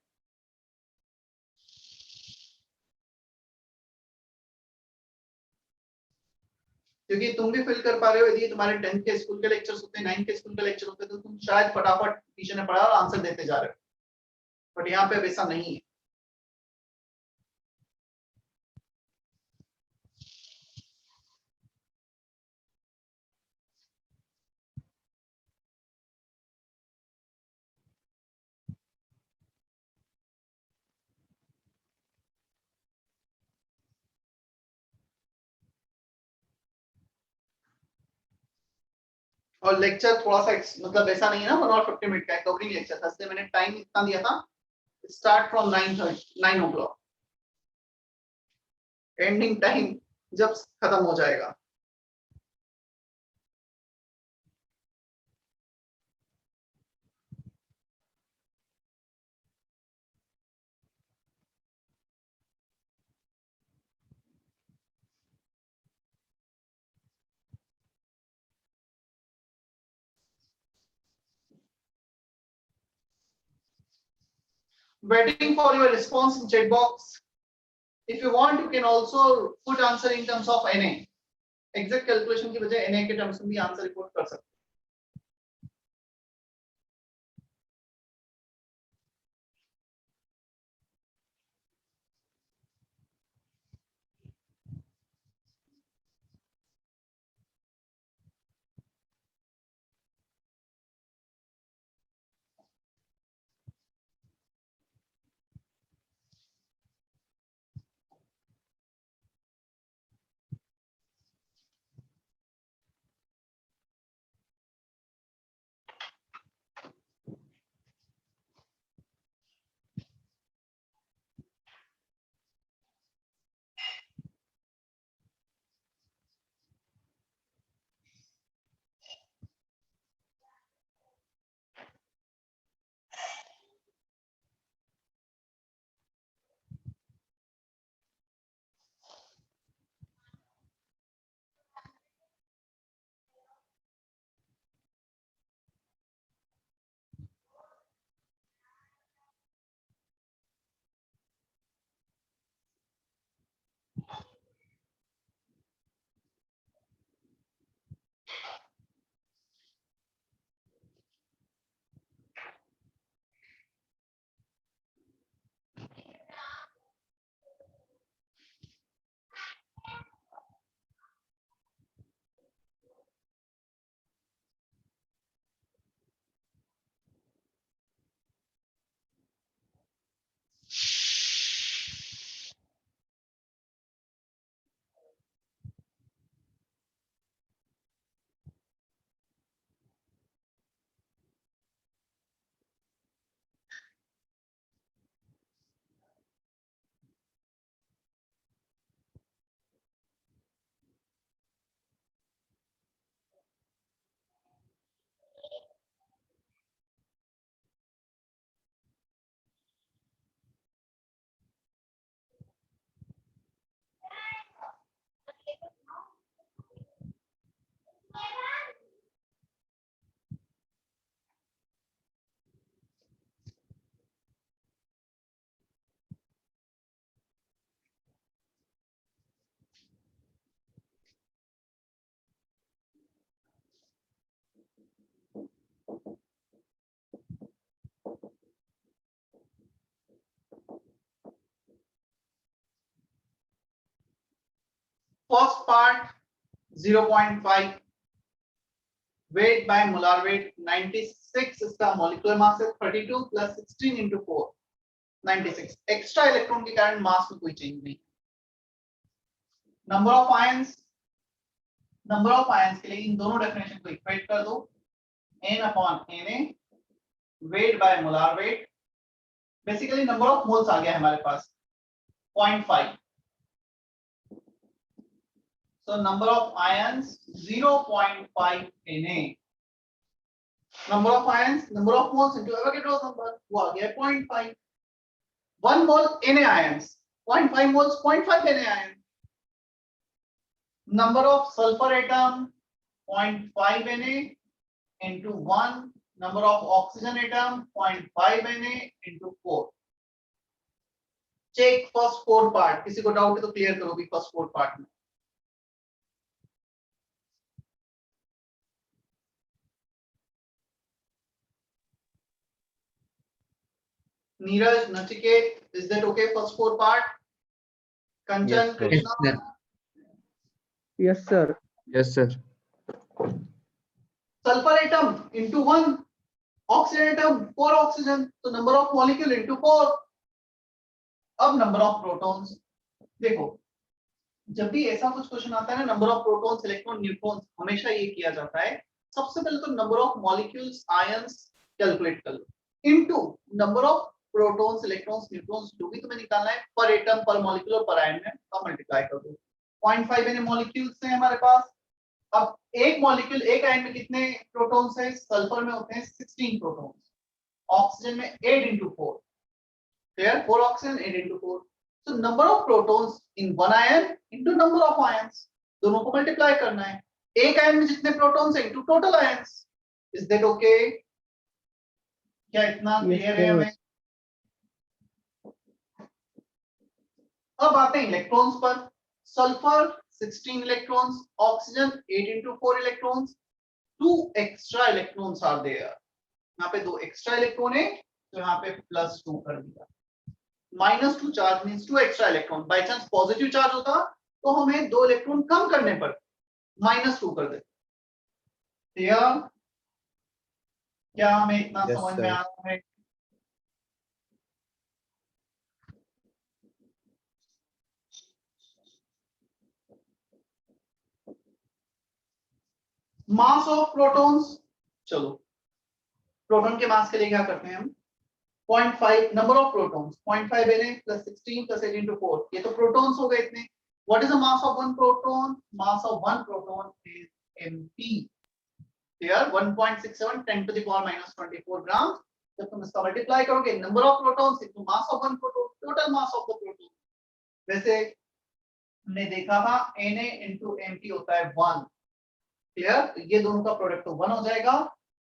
[SPEAKER 1] क्योंकि तुम भी फील कर पा रहे हो, यदि तुम्हारे 10th के स्कूल के लेक्चर्स होते हैं, 9th के स्कूल के लेक्चर होते हैं, तो तुम शायद फटाफट टीचर ने पढ़ा और आंसर देते जा रहे हो, बट यहाँ पे वैसा नहीं है। और लेक्चर थोड़ा सा मतलब ऐसा नहीं है ना 1 और 50 मिनट का है, कवरिंग लेक्चर था, इसलिए मैंने टाइम इतना दिया था, start from 9 o'clock. Ending time जब खत्म हो जाएगा. Waiting for your response in chat box. If you want, you can also put answer in terms of NA. Exact calculation की बजाय NA के terms में भी answer report कर सकते. First part 0.5 weight by molar weight 96 इसका molecular mass है 32 plus 16 into 4 96 extra electron के कारण mass में कोई change नहीं. Number of ions के लिए इन दोनों definition को equate कर दो. N upon Na weight by molar weight basically number of moles आ गया हमारे पास 0.5. So number of ions 0.5 Na. Number of ions, number of moles into Avogadro's number वो आ गया 0.5. 1 mole Na ions, 0.5 moles 0.5 Na ions. Number of sulfur atom 0.5 Na into 1. Number of oxygen atom 0.5 Na into 4. Check first 4 part. किसी को doubt है तो clear करो भी first 4 part में. Neeraj, Nachiket, is that okay? First 4 part. Kanchan,
[SPEAKER 8] Yes, sir.
[SPEAKER 1] Krishna.
[SPEAKER 3] Yes, sir. Yes, sir.
[SPEAKER 1] Sulfur atom into 1. Oxygen atom 4 oxygen. So number of molecule into 4. अब number of protons. देखो जब भी ऐसा कुछ question आता है ना number of protons electron neutrons हमेशा ये किया जाता है. सबसे पहले तो number of molecules ions calculate कर लो into number of protons, electrons, neutrons जो भी तुम्हें निकालना है पर एटम, पर मॉलिक्यूल और पर आयन में का मल्टीप्लाई कर दो। 0.5 यानी मॉलिक्यूल्स हैं हमारे पास। अब एक मॉलिक्यूल, एक आयन में कितने प्रोटॉन्स है? सल्फर में होते हैं 16 प्रोटॉन्स, ऑक्सीजन में 8 into 4, clear? 4 oxygen 8 into 4। So number of protons in one ion into number of ions, दोनों को मल्टीप्लाई करना है। एक आयन में जितने प्रोटॉन्स हैं into total ions। Is that okay? क्या इतना क्लियर है हमें? अब आते हैं इलेक्ट्रॉन्स पर। Sulphur 16 electrons, oxygen 8 into 4 electrons, 2 extra electrons are there. यहाँ पे 2 एक्स्ट्रा इलेक्ट्रॉन है तो यहाँ पे +2 कर दिया। -2 charge means 2 extra electron. By chance positive charge होता तो हमें 2 इलेक्ट्रॉन कम करने पर -2 कर देते। क्लियर? क्या हमें इतना समझ में आ रहा है? मास ऑफ प्रोटॉन्स, चलो प्रोटॉन के मास के लिए क्या करते हैं हम? 0.5 number of protons, 0.5 Na + 16 + 8 into 4, ये तो प्रोटॉन्स हो गए इतने। What is the mass of one proton? Mass of one proton is mp। Clear? 1.67 10⁻⁻24 ग्राम। जब तुम इसका मल्टीप्लाई करोगे number of protons into mass of one proton, total mass of the proton. वैसे हमने देखा था Na into mp होता है 1। क्लियर? ये दोनों का प्रोडक्ट तो 1 हो जाएगा।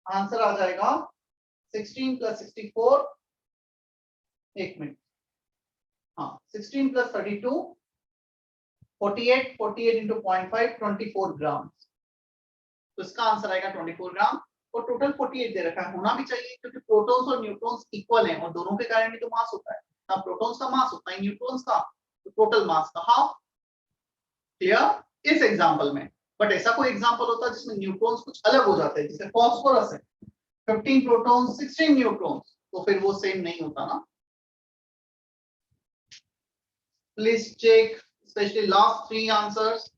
[SPEAKER 1] आंसर आ जाएगा 16 + 64, एक मिनट, हाँ 16 + 32, 48, 48 into 0.5 24 ग्राम। तो इसका आंसर आएगा 24 ग्राम और टोटल 48 दे रखा है। होना भी चाहिए क्योंकि प्रोटॉन्स और न्यूट्रॉन्स इक्वल हैं और दोनों के कारण ही तो मास होता है ना। प्रोटॉन्स का मास होता है न्यूट्रॉन्स का, तो टोटल मास का हाफ। क्लियर? इस एग्जांपल में। बट ऐसा कोई एग्जांपल होता है जिसमें न्यूट्रॉन्स कुछ अलग हो जाते हैं, जैसे फास्फोरस है 15 प्रोटॉन्स 16 न्यूट्रॉन्स, तो फिर वो सेम नहीं होता ना। Please check specially last 3 answers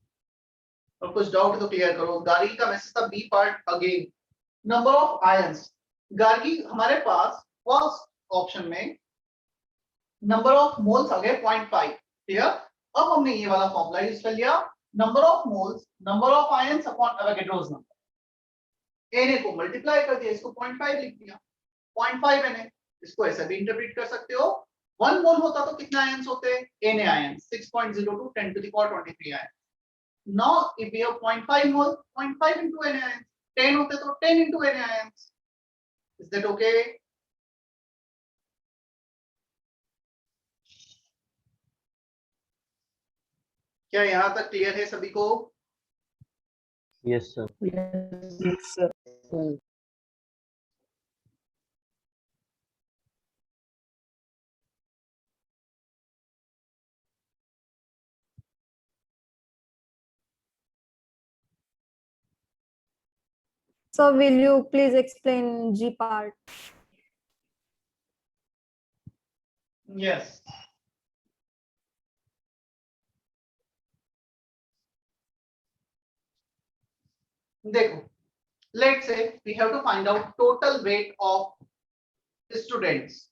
[SPEAKER 1] और कुछ डाउट तो क्लियर करो। गार्गी का मैसेज था B part again. Number of ions, Gargi हमारे पास फर्स्ट ऑप्शन में नंबर ऑफ मोल्स आ गए 0.5। क्लियर? अब हमने ये वाला फॉर्मूला यूज कर लिया, number of moles number of ions upon Avogadro's number. Na को मल्टीप्लाई कर दिया, इसको 0.5 लिख दिया, 0.5 Na। इसको ऐसे भी इंटरप्रेट कर सकते हो, 1 मोल होता तो कितने आयंस होते? Na ions 6.02 10⁻23 ions. Now if we have 0.5 mole, 0.5 into Na ions, 10 होते तो 10 into Na ions। Is that okay? क्या यहाँ तक क्लियर है सभी को?
[SPEAKER 8] Yes sir.
[SPEAKER 3] Yes, sir.
[SPEAKER 6] So will you please explain G part?
[SPEAKER 1] Yes. देखो, let's say we have to find out total weight of students.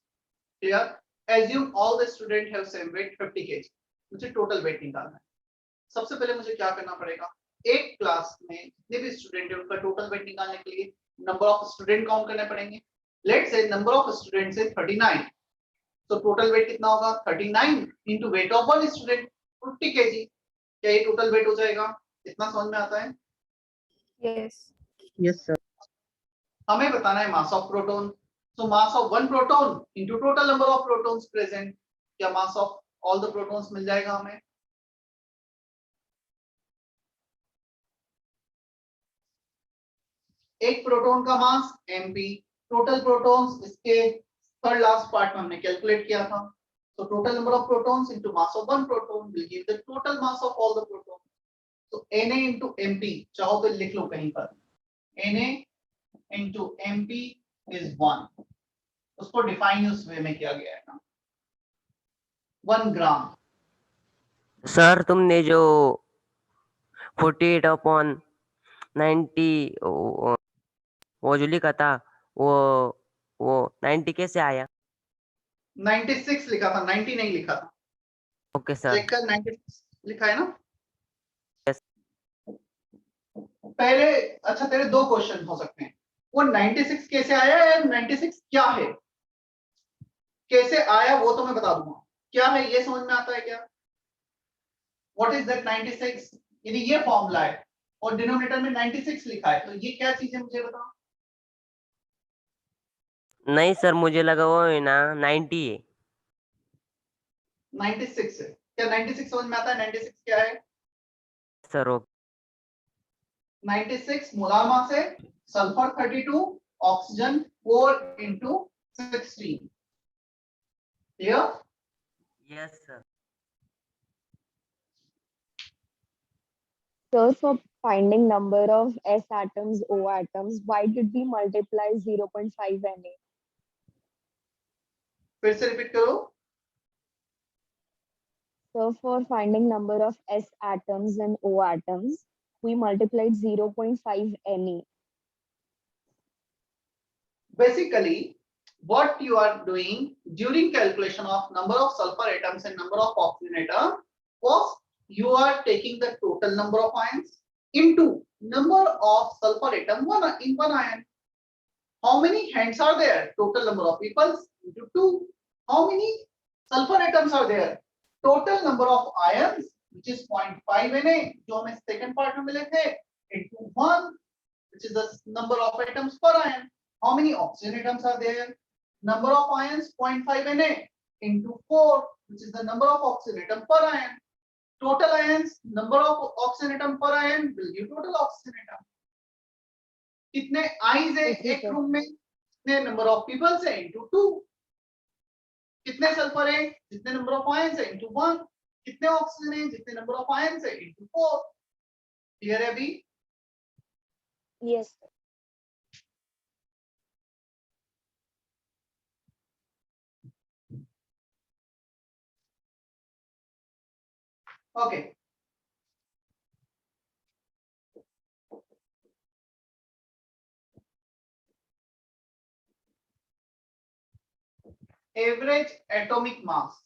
[SPEAKER 1] Clear? Assume all the students have same weight 50 kg. मुझे total weight निकालना है। सबसे पहले मुझे क्या करना पड़ेगा? एक क्लास में जितने भी स्टूडेंट है उनका टोटल वेट निकालने के लिए नंबर ऑफ स्टूडेंट काउंट करने पड़ेंगे। Let's say number of students है 39, तो टोटल वेट कितना होगा? 39 into weight of one student 50 kg। क्या ये टोटल वेट हो जाएगा? इतना समझ में आता है?
[SPEAKER 6] Yes.
[SPEAKER 3] Yes, sir.
[SPEAKER 1] हमें बताना है मास of proton. So mass of one proton into total number of protons present, क्या mass of all the protons मिल जाएगा हमें? एक प्रोटॉन का मास mp, टोटल प्रोटॉन्स इसके थर्ड लास्ट पार्ट में हमने कैलकुलेट किया था। So total number of protons into mass of one proton will give the total mass of all the protons. So Na into mp, चाहो तो लिख लो कहीं पर, Na into mp is 1। उसको डिफाइन उस वे में किया गया है ना, 1 ग्राम।
[SPEAKER 9] सर तुमने जो 48/90 वो जो लिखा था वो 90 कैसे आया?
[SPEAKER 1] 96 लिखा था, 90 नहीं लिखा था।
[SPEAKER 9] Okay sir.
[SPEAKER 1] चेक कर, 96 लिखा है ना?
[SPEAKER 9] Yes.
[SPEAKER 1] पहले अच्छा तेरे दो क्वेश्चन हो सकते हैं, वो 96 कैसे आया या 96 क्या है, कैसे आया वो तो मैं बता दूंगा, क्या है ये समझ में आता है क्या? What is that 96? यदि ये फॉर्मूला है और डिनोमिनेटर में 96 लिखा है तो ये क्या चीज है मुझे बताओ।
[SPEAKER 9] नहीं सर, मुझे लगा वो है ना 90 है।
[SPEAKER 1] 96 है क्या? 96 समझ में आता है? 96 क्या है?
[SPEAKER 9] Sir okay.
[SPEAKER 1] 96 मोलार मास है, sulphur 32, oxygen 4 into 16। Clear?
[SPEAKER 9] Yes sir.
[SPEAKER 6] Sir, for finding number of S atoms, O atoms, why did we multiply 0.5 Na?
[SPEAKER 1] फिर से रिपीट करो।
[SPEAKER 6] So for finding number of S atoms and O atoms, we multiplied 0.5 Na.
[SPEAKER 1] Basically, what you are doing during calculation of number of sulfur atoms and number of oxygen atom, first you are taking the total number of ions into number of sulfur atom in one ion. How many hands are there? Total number of people into 2. How many sulfur atoms are there? Total number of ions, which is 0.5 Na, जो हमें second part में मिले थे, into 1, which is the number of atoms per ion. How many oxygen atoms are there? Number of ions 0.5 Na into 4, which is the number of oxygen atom per ion. Total ions, number of oxygen atom per ion will give total oxygen atom. कितने eyes है एक room में, कितने number of peoples है into 2, कितने sulphur है जितने number of ions है इनटू 1, कितने ऑक्सीजन है जितने नंबर ऑफ आयंस है इनटू 4। क्लियर है अभी?
[SPEAKER 6] Yes.
[SPEAKER 1] Okay, average atomic mass.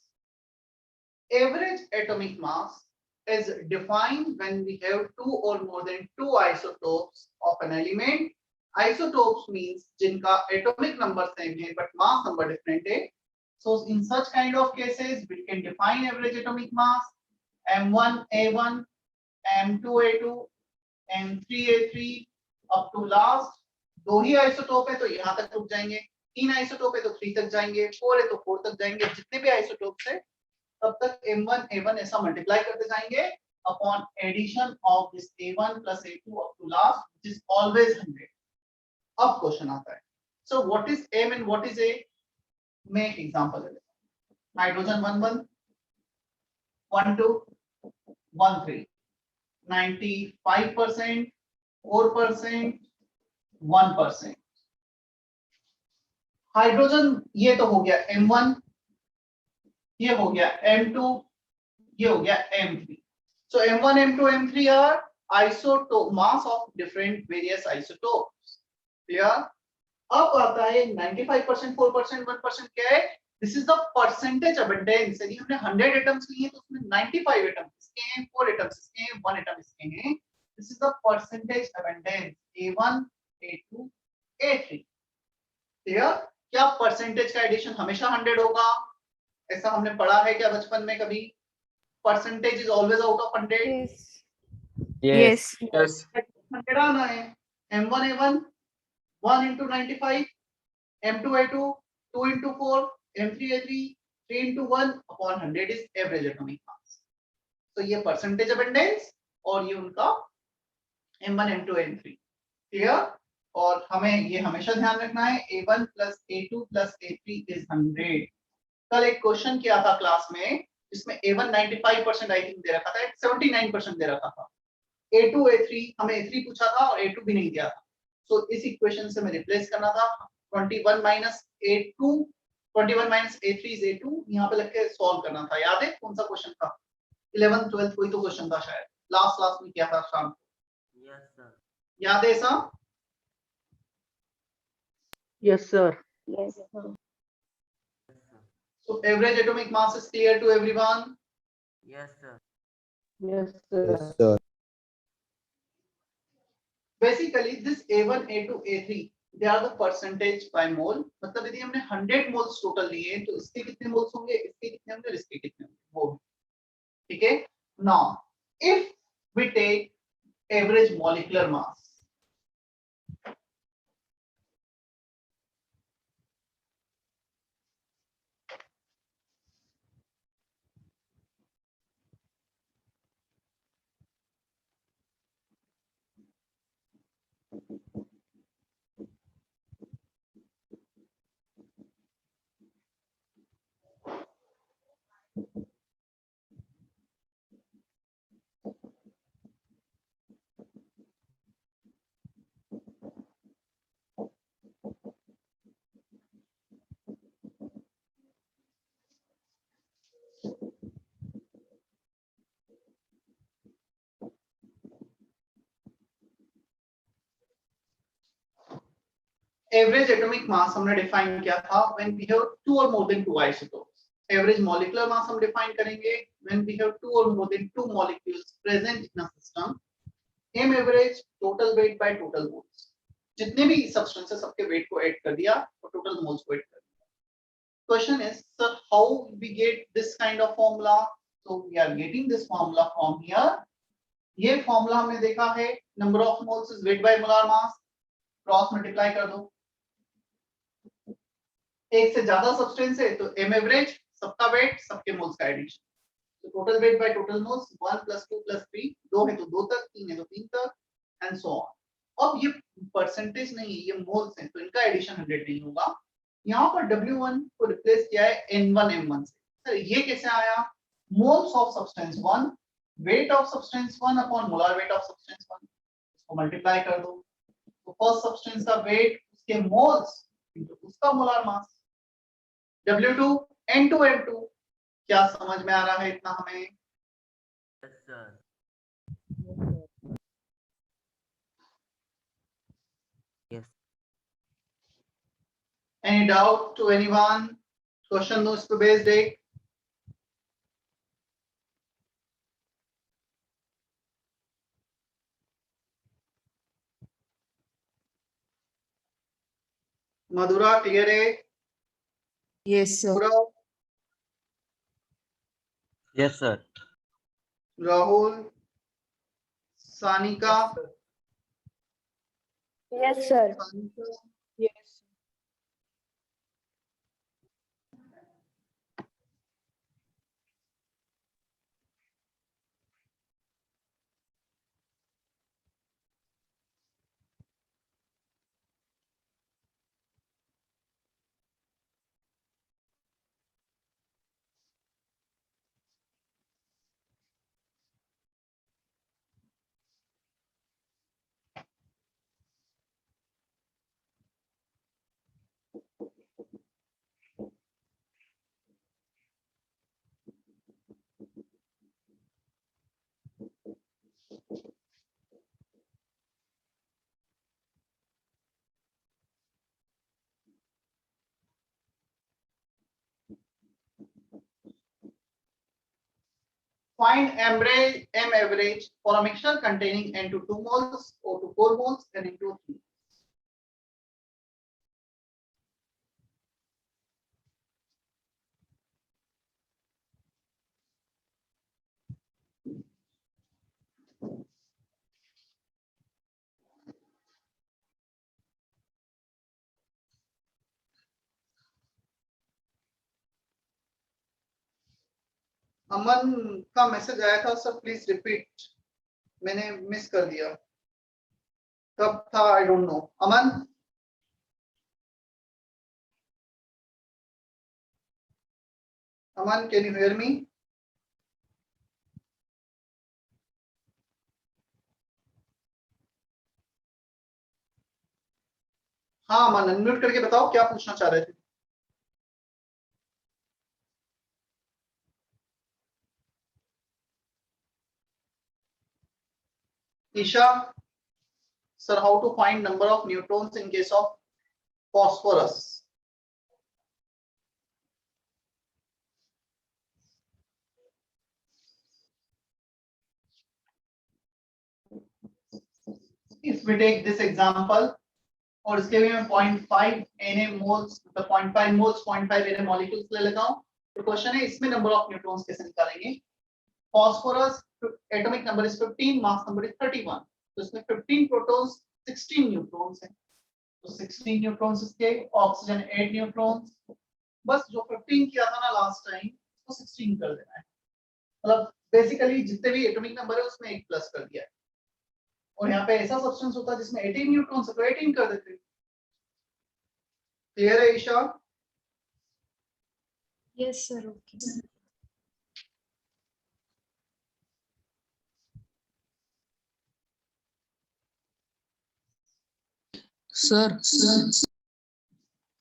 [SPEAKER 1] Average atomic mass is defined when we have two or more than two isotopes of an element. Isotopes means जिनका atomic number same है but mass number different है. So in such kind of cases we can define average atomic mass M1A1, M2A2, M3A3 up to last. दो ही isotope है तो यहाँ तक रुक जाएंगे, तीन आइसोटोप है तो 3 तक जाएंगे, 4 है तो 4 तक जाएंगे, जितने भी आइसोटोप्स है तब तक M1A1 ऐसा मल्टीप्लाई करते जाएंगे upon addition of this A1 plus A2 up to last, which is always 100. अब क्वेश्चन आता है, so what is M and what is A? मैं एक एग्जांपल ले लेता हूं, नाइट्रोजन 11, 12, 13, 95%, 4%, 1%. हाइड्रोजन ये तो हो गया M1, ये हो गया M2, ये हो गया M3. So M1, M2, M3 are isotope mass of different various isotopes. Clear? अब आता है 95%, 4%, 1% क्या है? This is the percentage abundance. यदि हमने 100 एटम्स लिए तो उसमें 95 एटम्स इसके हैं, 4 एटम्स इसके हैं, 1 एटम इसके हैं. This is the percentage abundance A1, A2, A3. Clear? क्या परसेंटेज का एडिशन हमेशा 100 होगा? ऐसा हमने पढ़ा है क्या बचपन में कभी? Percentage is always out of 100.
[SPEAKER 8] Yes.
[SPEAKER 3] Yes.
[SPEAKER 1] 100 आना है. M1A1 1 into 95, M2A2 2 into 4, M3A3 3 into 1 upon 100 is average atomic mass. तो ये परसेंटेज अबंडेंस और ये उनका M1, M2, M3. क्लियर? और हमें ये हमेशा ध्यान रखना है A1 plus A2 plus A3 is 100. कल एक क्वेश्चन किया था क्लास में जिसमें A1 95% आई थिंक दे रखा था, 79% दे रखा था. A2 A3 हमें A3 पूछा था और A2 भी नहीं दिया था. सो इस इक्वेशन से मैं रिप्लेस करना था. 21 minus A2, 21 minus A3 is A2, यहाँ पे लिख के सॉल्व करना था. याद है कौन सा क्वेश्चन था? 11th 12th कोई तो क्वेश्चन था शायद, लास्ट क्लास में किया था शाम को.
[SPEAKER 9] Yes sir.
[SPEAKER 1] याद है ऐसा?
[SPEAKER 3] Yes, sir.
[SPEAKER 6] Yes, sir.
[SPEAKER 1] So average atomic mass is clear to everyone.
[SPEAKER 9] Yes, sir.
[SPEAKER 3] Yes, sir.
[SPEAKER 10] Yes, sir.
[SPEAKER 1] Basically this A1, A2, A3 they are the percentage by mole. मतलब यदि हमने 100 moles total लिए तो इसके कितने moles होंगे, इसके कितने होंगे, इसके कितने होंगे, वो ठीक है. Now if we take average molecular mass, average atomic mass हमने define किया था when we have two or more than two isotopes. Average molecular mass हम define करेंगे when we have two or more than two molecules present in a system. M average total weight by total moles. जितने भी substances सबके weight को add कर दिया और total moles को add कर दिया. Question is, sir, how we get this kind of formula? So we are getting this formula from here. ये formula हमने देखा है, number of moles is weight by molar mass. Cross multiply कर दो, एक से ज्यादा सब्सटेंस है तो m एवरेज सबका वेट सबके मोल्स का एडिशन, तो total weight by total moles 1 + 2 + 3, 2 है तो 2 तक, 3 है तो 3 तक एंड सो ऑन. अब ये परसेंटेज नहीं है, ये मोल्स हैं तो इनका एडिशन 100 नहीं होगा. यहाँ पर W1 को रिप्लेस किया है N1 M1 से. सर ये कैसे आया? Moles of substance 1 weight of substance 1 upon molar weight of substance 1, इसको मल्टीप्लाई कर दो तो फर्स्ट सब्सटेंस का वेट उसके मोल्स इनटू उसका molar mass. W2 N2 M2. क्या समझ में आ रहा है इतना हमें?
[SPEAKER 9] Yes, sir. Yes.
[SPEAKER 1] Any doubt to anyone? Question notes पे based एक. मधुरा क्लियर है?
[SPEAKER 3] Yes, sir.
[SPEAKER 1] पूरा
[SPEAKER 9] Yes, sir.
[SPEAKER 1] Rahul, Sanika,
[SPEAKER 6] Yes, sir.
[SPEAKER 1] Sanika,
[SPEAKER 3] Yes.
[SPEAKER 1] find M average for a mixture containing N to 2 moles, O to 4 moles and N to 3. अमन का message आया था sir, please repeat, मैंने miss कर दिया, कब था I don't know. Aman, Aman can you hear मी? हाँ अमन, unmute करके बताओ क्या पूछना चाह रहे थे. Isha, sir, how to find number of neutrons in case of phosphorus? If we take this example और इसके लिए मैं 0.5 Na मोल्स मतलब 0.5 मोल्स 0.5 Na मॉलिक्यूल्स ले लेता हूं। तो क्वेश्चन है इसमें नंबर ऑफ न्यूट्रॉन्स कैसे निकालेंगे। Phosphorus atomic number is 15, mass number is 31, तो इसमें 15 प्रोटॉन्स 16 न्यूट्रॉन्स हैं, तो 16 न्यूट्रॉन्स इसके, ऑक्सीजन 8 न्यूट्रॉन्स, बस जो 15 किया था ना लास्ट टाइम उसको 16 कर देना है, मतलब बेसिकली जितने भी एटॉमिक नंबर है उसमें एक प्लस कर दिया है। और यहाँ पे ऐसा सब्सटेंस होता है जिसमें 18 न्यूट्रॉन्स है तो 18 कर देते हैं। क्लियर है Isha?
[SPEAKER 2] Yes, sir. Okay.
[SPEAKER 10] Sir,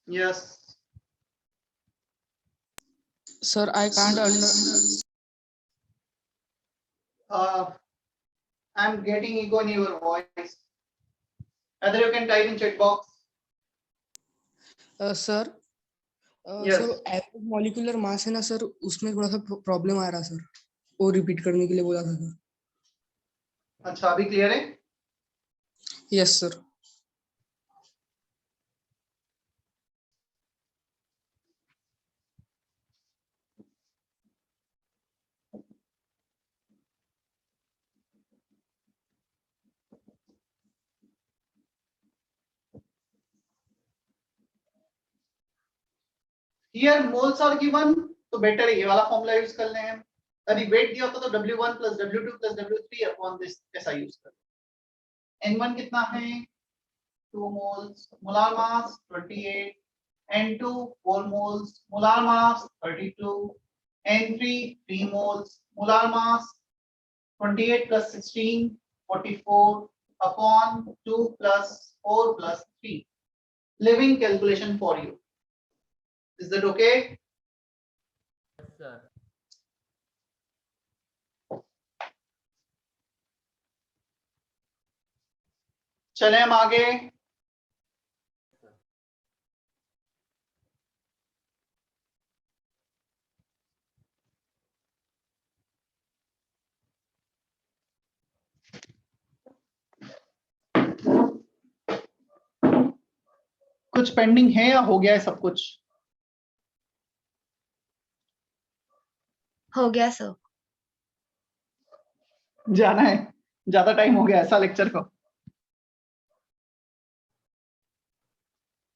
[SPEAKER 1] Yes.
[SPEAKER 10] sir, I can't
[SPEAKER 1] I'm getting echo in your voice. Either you can type in chat box.
[SPEAKER 10] sir.
[SPEAKER 1] Yes.
[SPEAKER 10] Sir average molecular mass है ना सर, उसमें थोड़ा सा प्रॉब्लम आ रहा सर, वो repeat करने के लिए बोला था सर।
[SPEAKER 1] अच्छा अभी क्लियर है?
[SPEAKER 10] Yes sir.
[SPEAKER 1] Here moles are given, तो बेटर है ये वाला फॉर्मूला यूज कर लें हम। यदि वेट दिया होता तो W1 plus W2 plus W3 upon this ऐसा यूज कर। N1 कितना है? 2 moles, molar mass 28, N2 4 moles, molar mass 32, N3 3 moles, molar mass 28 plus 16 44 upon 2 plus 4 plus 3. Living calculation for you. Is that okay?
[SPEAKER 9] Yes, sir.
[SPEAKER 1] चले हम आगे। कुछ pending है या हो गया है सब कुछ?
[SPEAKER 2] हो गया सर।
[SPEAKER 1] जाना है, ज्यादा टाइम हो गया ऐसा लेक्चर को।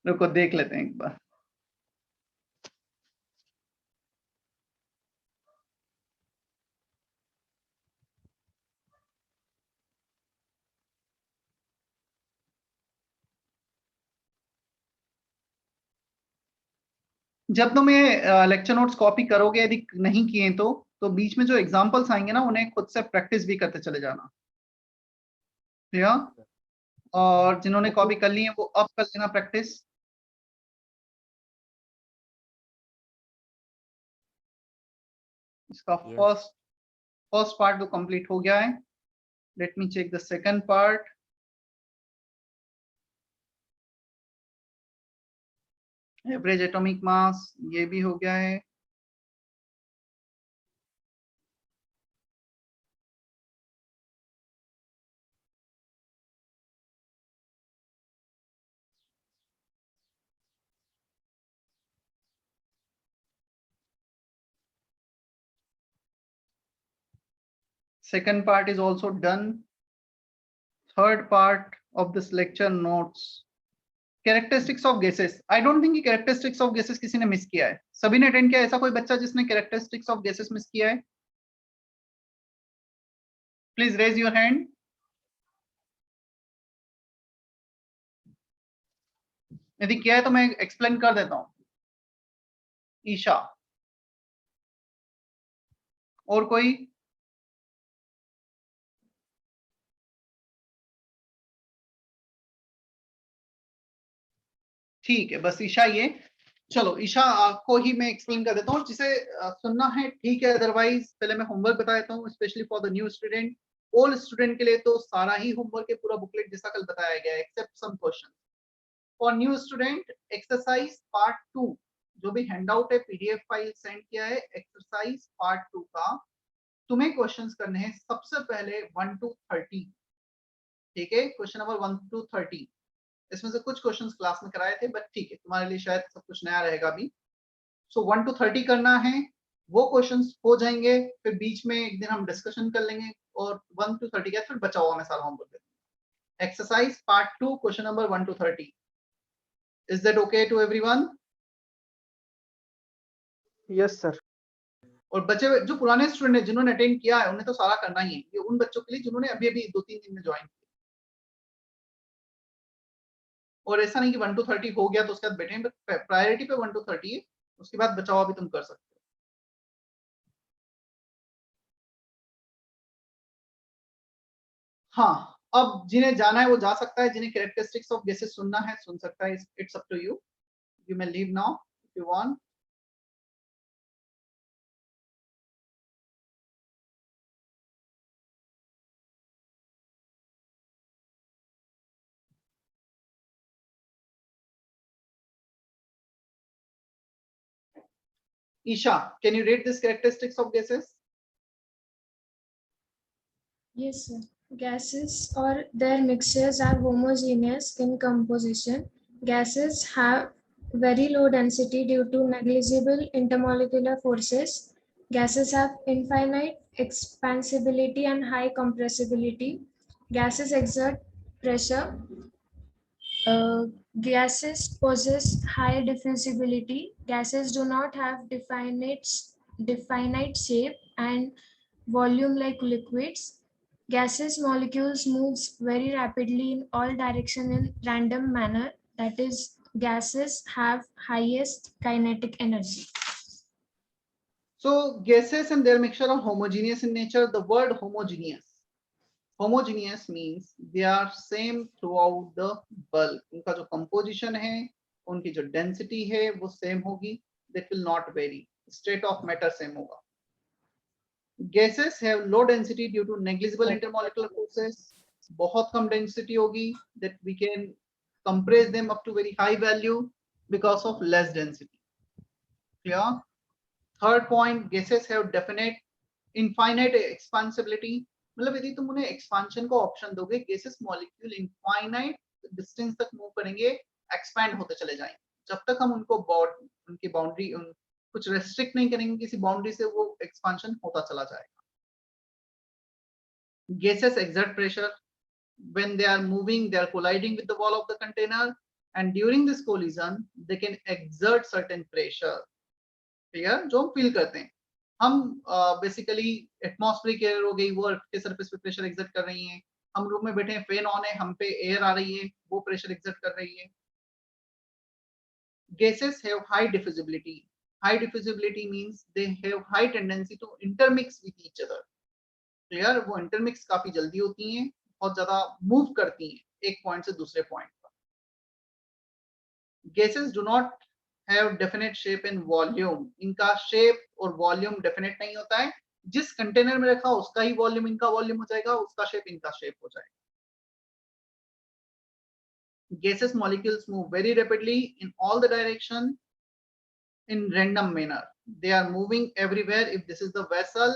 [SPEAKER 1] रुको देख लेते हैं एक बार। जब तुम ये लेक्चर नोट्स कॉपी करोगे, यदि नहीं किए तो बीच में जो एग्जांपल्स आएंगे ना उन्हें खुद से प्रैक्टिस भी करते चले जाना, ठीक है? और जिन्होंने कॉपी कर ली है वो अब कर लेना प्रैक्टिस। इसका
[SPEAKER 9] Yes.
[SPEAKER 1] फर्स्ट पार्ट तो कंप्लीट हो गया है। Let me check the second part. Average atomic mass ये भी हो गया है। Second part is also done. Third part of this lecture notes. Characteristics of gases. I don't think कि characteristics of gases किसी ने मिस किया है। सभी ने अटेंड किया? ऐसा कोई बच्चा जिसने characteristics of gases मिस किया है? Please raise your hand. यदि किया है तो मैं एक्सप्लेन कर देता हूं। ईशा और कोई? ठीक है, बस ईशा ये। चलो ईशा को ही मैं एक्सप्लेन कर देता हूँ, जिसे सुनना है ठीक है, अदरवाइज पहले मैं होमवर्क बता देता हूँ, specially for the new student. Old student के लिए तो सारा ही होमवर्क है, पूरा बुकलेट जैसा कल बताया गया है, except some question. For new student exercise part 2 जो भी हैंडआउट है, पीडीएफ फाइल सेंड किया है, एक्सरसाइज पार्ट 2 का तुम्हें क्वेश्चंस करने हैं सबसे पहले 1 to 30। ठीक है, क्वेश्चन नंबर 1 to 30 इसमें से कुछ क्वेश्चंस क्लास में कराए थे, बट ठीक है तुम्हारे लिए शायद सब कुछ नया रहेगा अभी। सो 1 to 30 करना है, वो क्वेश्चंस हो जाएंगे, फिर बीच में एक दिन हम डिस्कशन कर लेंगे, और 1 to 30 के फिर बचा हुआ मैं सारा होमवर्क दे दूंगा। Exercise part 2 question number 1 to 30, is that okay to everyone?
[SPEAKER 3] Yes, sir.
[SPEAKER 1] और बचे हुए जो पुराने स्टूडेंट हैं जिन्होंने अटेंड किया है उन्हें तो सारा करना ही है, ये उन बच्चों के लिए जिन्होंने अभी अभी 2-3 दिन में ज्वाइन किया, और ऐसा नहीं कि 1 to 30 हो गया तो उसके बाद बैठे, प्रायोरिटी पे 1 to 30 है, उसके बाद बचा हुआ भी तुम कर सकते हो। हाँ, अब जिन्हें जाना है वो जा सकता है, जिन्हें कैरेक्टरिस्टिक्स ऑफ गैसेस सुनना है सुन सकता है, it's up to you, you may leave now if you want. Isha, can you rate this characteristics of gases?
[SPEAKER 2] Yes, sir. Gases or their mixtures are homogeneous in composition. Gases have very low density due to negligible intermolecular forces. Gases have infinite expansibility and high compressibility. Gases exert pressure. Gases possess high diffusibility. Gases do not have definite shape and volume like liquids. Gases molecules moves very rapidly in all direction in random manner. That is, gases have highest kinetic energy.
[SPEAKER 1] So gases and their mixture are homogeneous in nature. The word homogeneous means they are same throughout the bulk. उनका जो composition है, उनकी जो density है वो same होगी, that will not vary. State of matter same होगा. Gases have low density due to negligible intermolecular forces. बहुत कम density होगी, that we can compress them up to very high value because of less density. Clear? Third point, gases have definite infinite expansibility. मतलब यदि तुम उन्हें expansion को option दोगे, gases molecule infinite distance तक move करेंगे, एक्सपैंड होते चले जाएंगे, जब तक हम उनको उनकी बाउंड्री कुछ रेस्ट्रिक्ट नहीं करेंगे किसी बाउंड्री से, वो एक्सपांशन होता चला जाएगा। Gases exert pressure when they are moving, they are colliding with the wall of the container, and during this collision they can exert certain pressure. Clear? जो हम फील करते हैं, हम बेसिकली एटमॉस्फेरिक एयर हो गई, वो अर्थ के सरफेस पे प्रेशर एक्सर्ट कर रही है, हम रूम में बैठे हैं, फैन ऑन है, हम पे एयर आ रही है, वो प्रेशर एक्सर्ट कर रही है। Gases have high diffusibility. High diffusibility means they have high tendency to intermix with each other. Clear? वो इंटरमिक्स काफी जल्दी होती हैं, बहुत ज्यादा मूव करती हैं एक पॉइंट से दूसरे पॉइंट पर। Gases do not have definite shape and volume. इनका शेप और वॉल्यूम डेफिनेट नहीं होता है, जिस कंटेनर में रखा उसका ही वॉल्यूम इनका वॉल्यूम हो जाएगा, उसका शेप इनका शेप हो जाएगा। Gases molecules move very rapidly in all the direction in random manner. They are moving everywhere. If this is the vessel,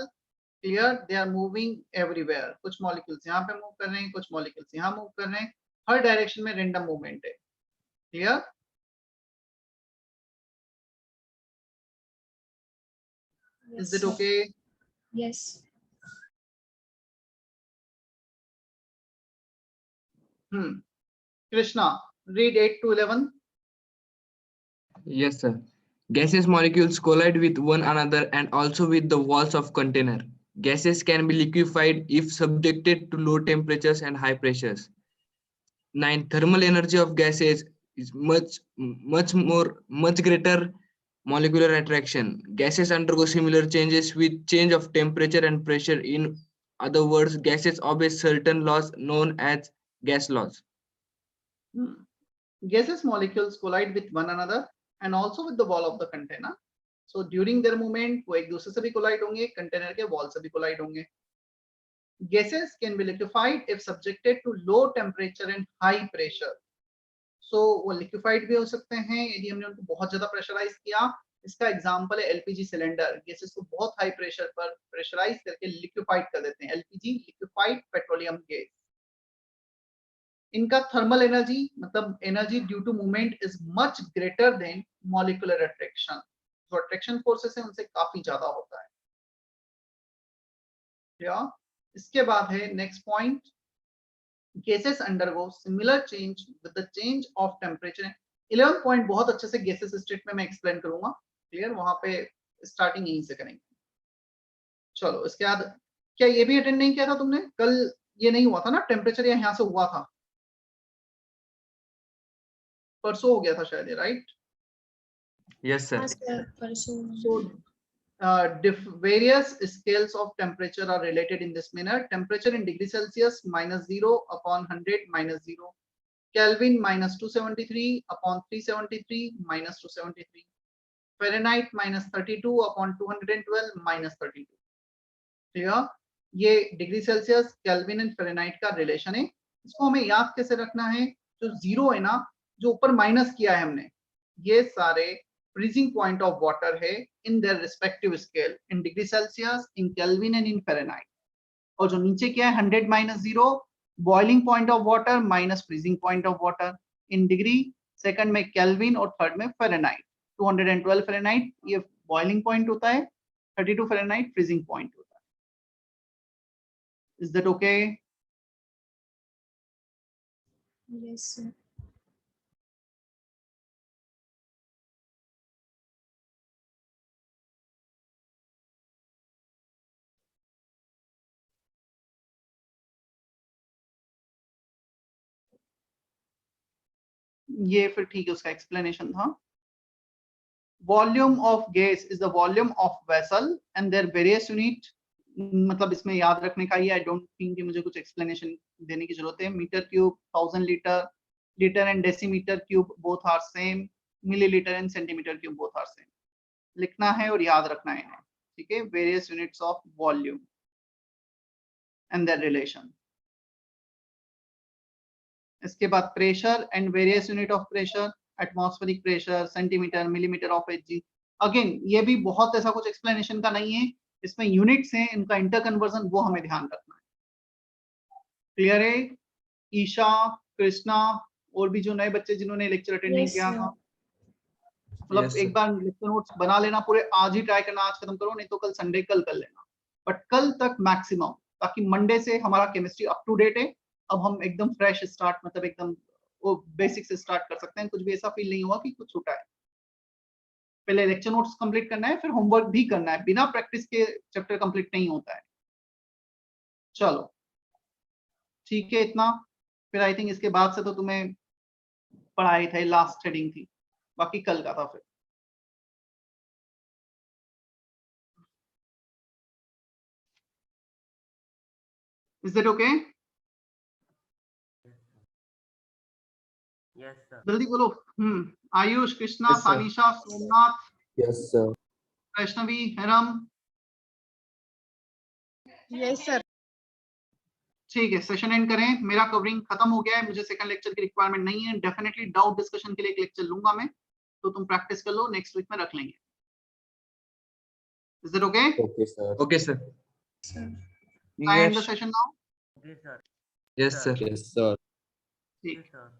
[SPEAKER 1] here they are moving everywhere. कुछ molecules यहाँ पे मूव कर रहे हैं, कुछ molecules यहाँ मूव कर रहे हैं, हर डायरेक्शन में random movement है। Clear? Is it okay?
[SPEAKER 2] Yes.
[SPEAKER 1] Krishna, read 8 to 11.
[SPEAKER 11] Yes, sir. Gaseous molecules collide with one another and also with the walls of container. Gases can be liquefied if subjected to low temperatures and high pressures. 9. Thermal energy of gases is much greater molecular attraction. Gases undergo similar changes with change of temperature and pressure. In other words, gases obey certain laws known as gas laws.
[SPEAKER 1] Gaseous molecules collide with one another and also with the wall of the container. So during their movement, वो एक दूसरे से भी collide होंगे, container के wall से भी collide होंगे. Gases can be liquefied if subjected to low temperature and high pressure. So वो liquefied भी हो सकते हैं यदि हमने उनको बहुत ज्यादा प्रेशराइज किया। इसका एग्जांपल है एलपीजी सिलेंडर, गैसेस को बहुत हाई प्रेशर पर प्रेशराइज करके लिक्विफाइड कर देते हैं, एलपीजी लिक्विफाइड पेट्रोलियम गैस। इनका थर्मल एनर्जी मतलब energy due to movement is much greater than molecular attraction. जो अट्रैक्शन फोर्सेस है उनसे काफी ज्यादा होता है। या इसके बाद है next point, gases undergo similar change with the change of temperature। 11th point बहुत अच्छे से गैसेस स्टेट में मैं एक्सप्लेन करूंगा, क्लियर, वहां पे स्टार्टिंग यहीं से करेंगे। चलो इसके बाद क्या ये भी अटेंड नहीं किया था तुमने कल? ये नहीं हुआ था ना टेम्परेचर, यहाँ से हुआ था, परसों हो गया था शायद, राइट?
[SPEAKER 11] Yes, sir.
[SPEAKER 2] हाँ सर, परसों।
[SPEAKER 1] So various scales of temperature are related in this manner. Temperature in degree Celsius -0 upon 100 -0, Kelvin -273 upon 373 -273, Fahrenheit -32 upon 212 -32। Clear? ये degree Celsius, kelvin and Fahrenheit का रिलेशन है। इसको हमें याद कैसे रखना है? जो जीरो है ना, जो ऊपर माइनस किया है हमने, ये सारे freezing point of water है in their respective scale in degree Celsius, in Kelvin and in Fahrenheit। और जो नीचे क्या है 100 -0 boiling point of water minus freezing point of water in degree, second में Kelvin और थर्ड में Fahrenheit। 212 Fahrenheit ये boiling point होता है, 32 Fahrenheit freezing point होता है। Is that okay?
[SPEAKER 2] Yes sir।
[SPEAKER 1] ये फिर ठीक है, उसका एक्सप्लेनेशन था। Volume of gas is the volume of vessel and their various unit. मतलब इसमें याद रखने का ही, आई डोंट थिंक कि मुझे कुछ एक्सप्लेनेशन देने की जरूरत है। Metre cube, 1000 litre, litre and decimetre cube both are same, millilitre and centimetre cube both are same. लिखना है और याद रखना है, ठीक है। Various units of volume and their relation. इसके बाद pressure and various unit of pressure, atmospheric pressure, centimetre, millimetre of H G. Again ये भी बहुत ऐसा कुछ एक्सप्लेनेशन का नहीं है, इसमें यूनिट्स हैं, इनका इंटर कन्वर्जन वो हमें ध्यान रखना है। क्लियर है? ईशा, कृष्णा और भी जो नए बच्चे जिन्होंने लेक्चर अटेंड नहीं
[SPEAKER 2] Yes,
[SPEAKER 1] किया
[SPEAKER 2] sir।
[SPEAKER 1] था, मतलब
[SPEAKER 11] Yes,
[SPEAKER 1] एक
[SPEAKER 11] sir.
[SPEAKER 1] बार लेक्चर नोट्स बना लेना पूरे, आज ही ट्राई करना, आज खत्म करो, नहीं तो कल संडे कल कर लेना, बट कल तक मैक्सिमम, ताकि मंडे से हमारा केमिस्ट्री अप टू डेट है। अब हम एकदम फ्रेश स्टार्ट, मतलब एकदम वो बेसिक से स्टार्ट कर सकते हैं, कुछ भी ऐसा फील नहीं हुआ कि कुछ छूटा है। पहले लेक्चर नोट्स कंप्लीट करना है, फिर होमवर्क भी करना है, बिना प्रैक्टिस के चैप्टर कंप्लीट नहीं होता है। चलो ठीक है इतना, फिर आई थिंक इसके बाद से तो तुम्हें पढ़ाई था, लास्ट हेडिंग थी, बाकी कल का था फिर। Is that okay?
[SPEAKER 9] Yes, sir.
[SPEAKER 1] जल्दी बोलो। Ayush, Krishna,
[SPEAKER 11] Yes, sir.
[SPEAKER 1] Sanisha, Somnath,
[SPEAKER 3] Yes, sir.
[SPEAKER 1] Vaishnavi, Heram.
[SPEAKER 3] Yes, sir.
[SPEAKER 1] ठीक है, सेशन एंड करें। मेरा कवरिंग खत्म हो गया है, मुझे सेकंड लेक्चर की रिक्वायरमेंट नहीं है। डेफिनेटली डाउट डिस्कशन के लिए एक लेक्चर लूंगा मैं, तो तुम प्रैक्टिस कर लो, नेक्स्ट वीक में रख लेंगे। Is that okay?
[SPEAKER 3] Okay, sir.
[SPEAKER 11] Okay, sir.
[SPEAKER 1] I and the session now.
[SPEAKER 9] Okay, sir.
[SPEAKER 11] Yes, sir.
[SPEAKER 3] Yes, sir.
[SPEAKER 1] ठीक।
[SPEAKER 9] Okay, sir.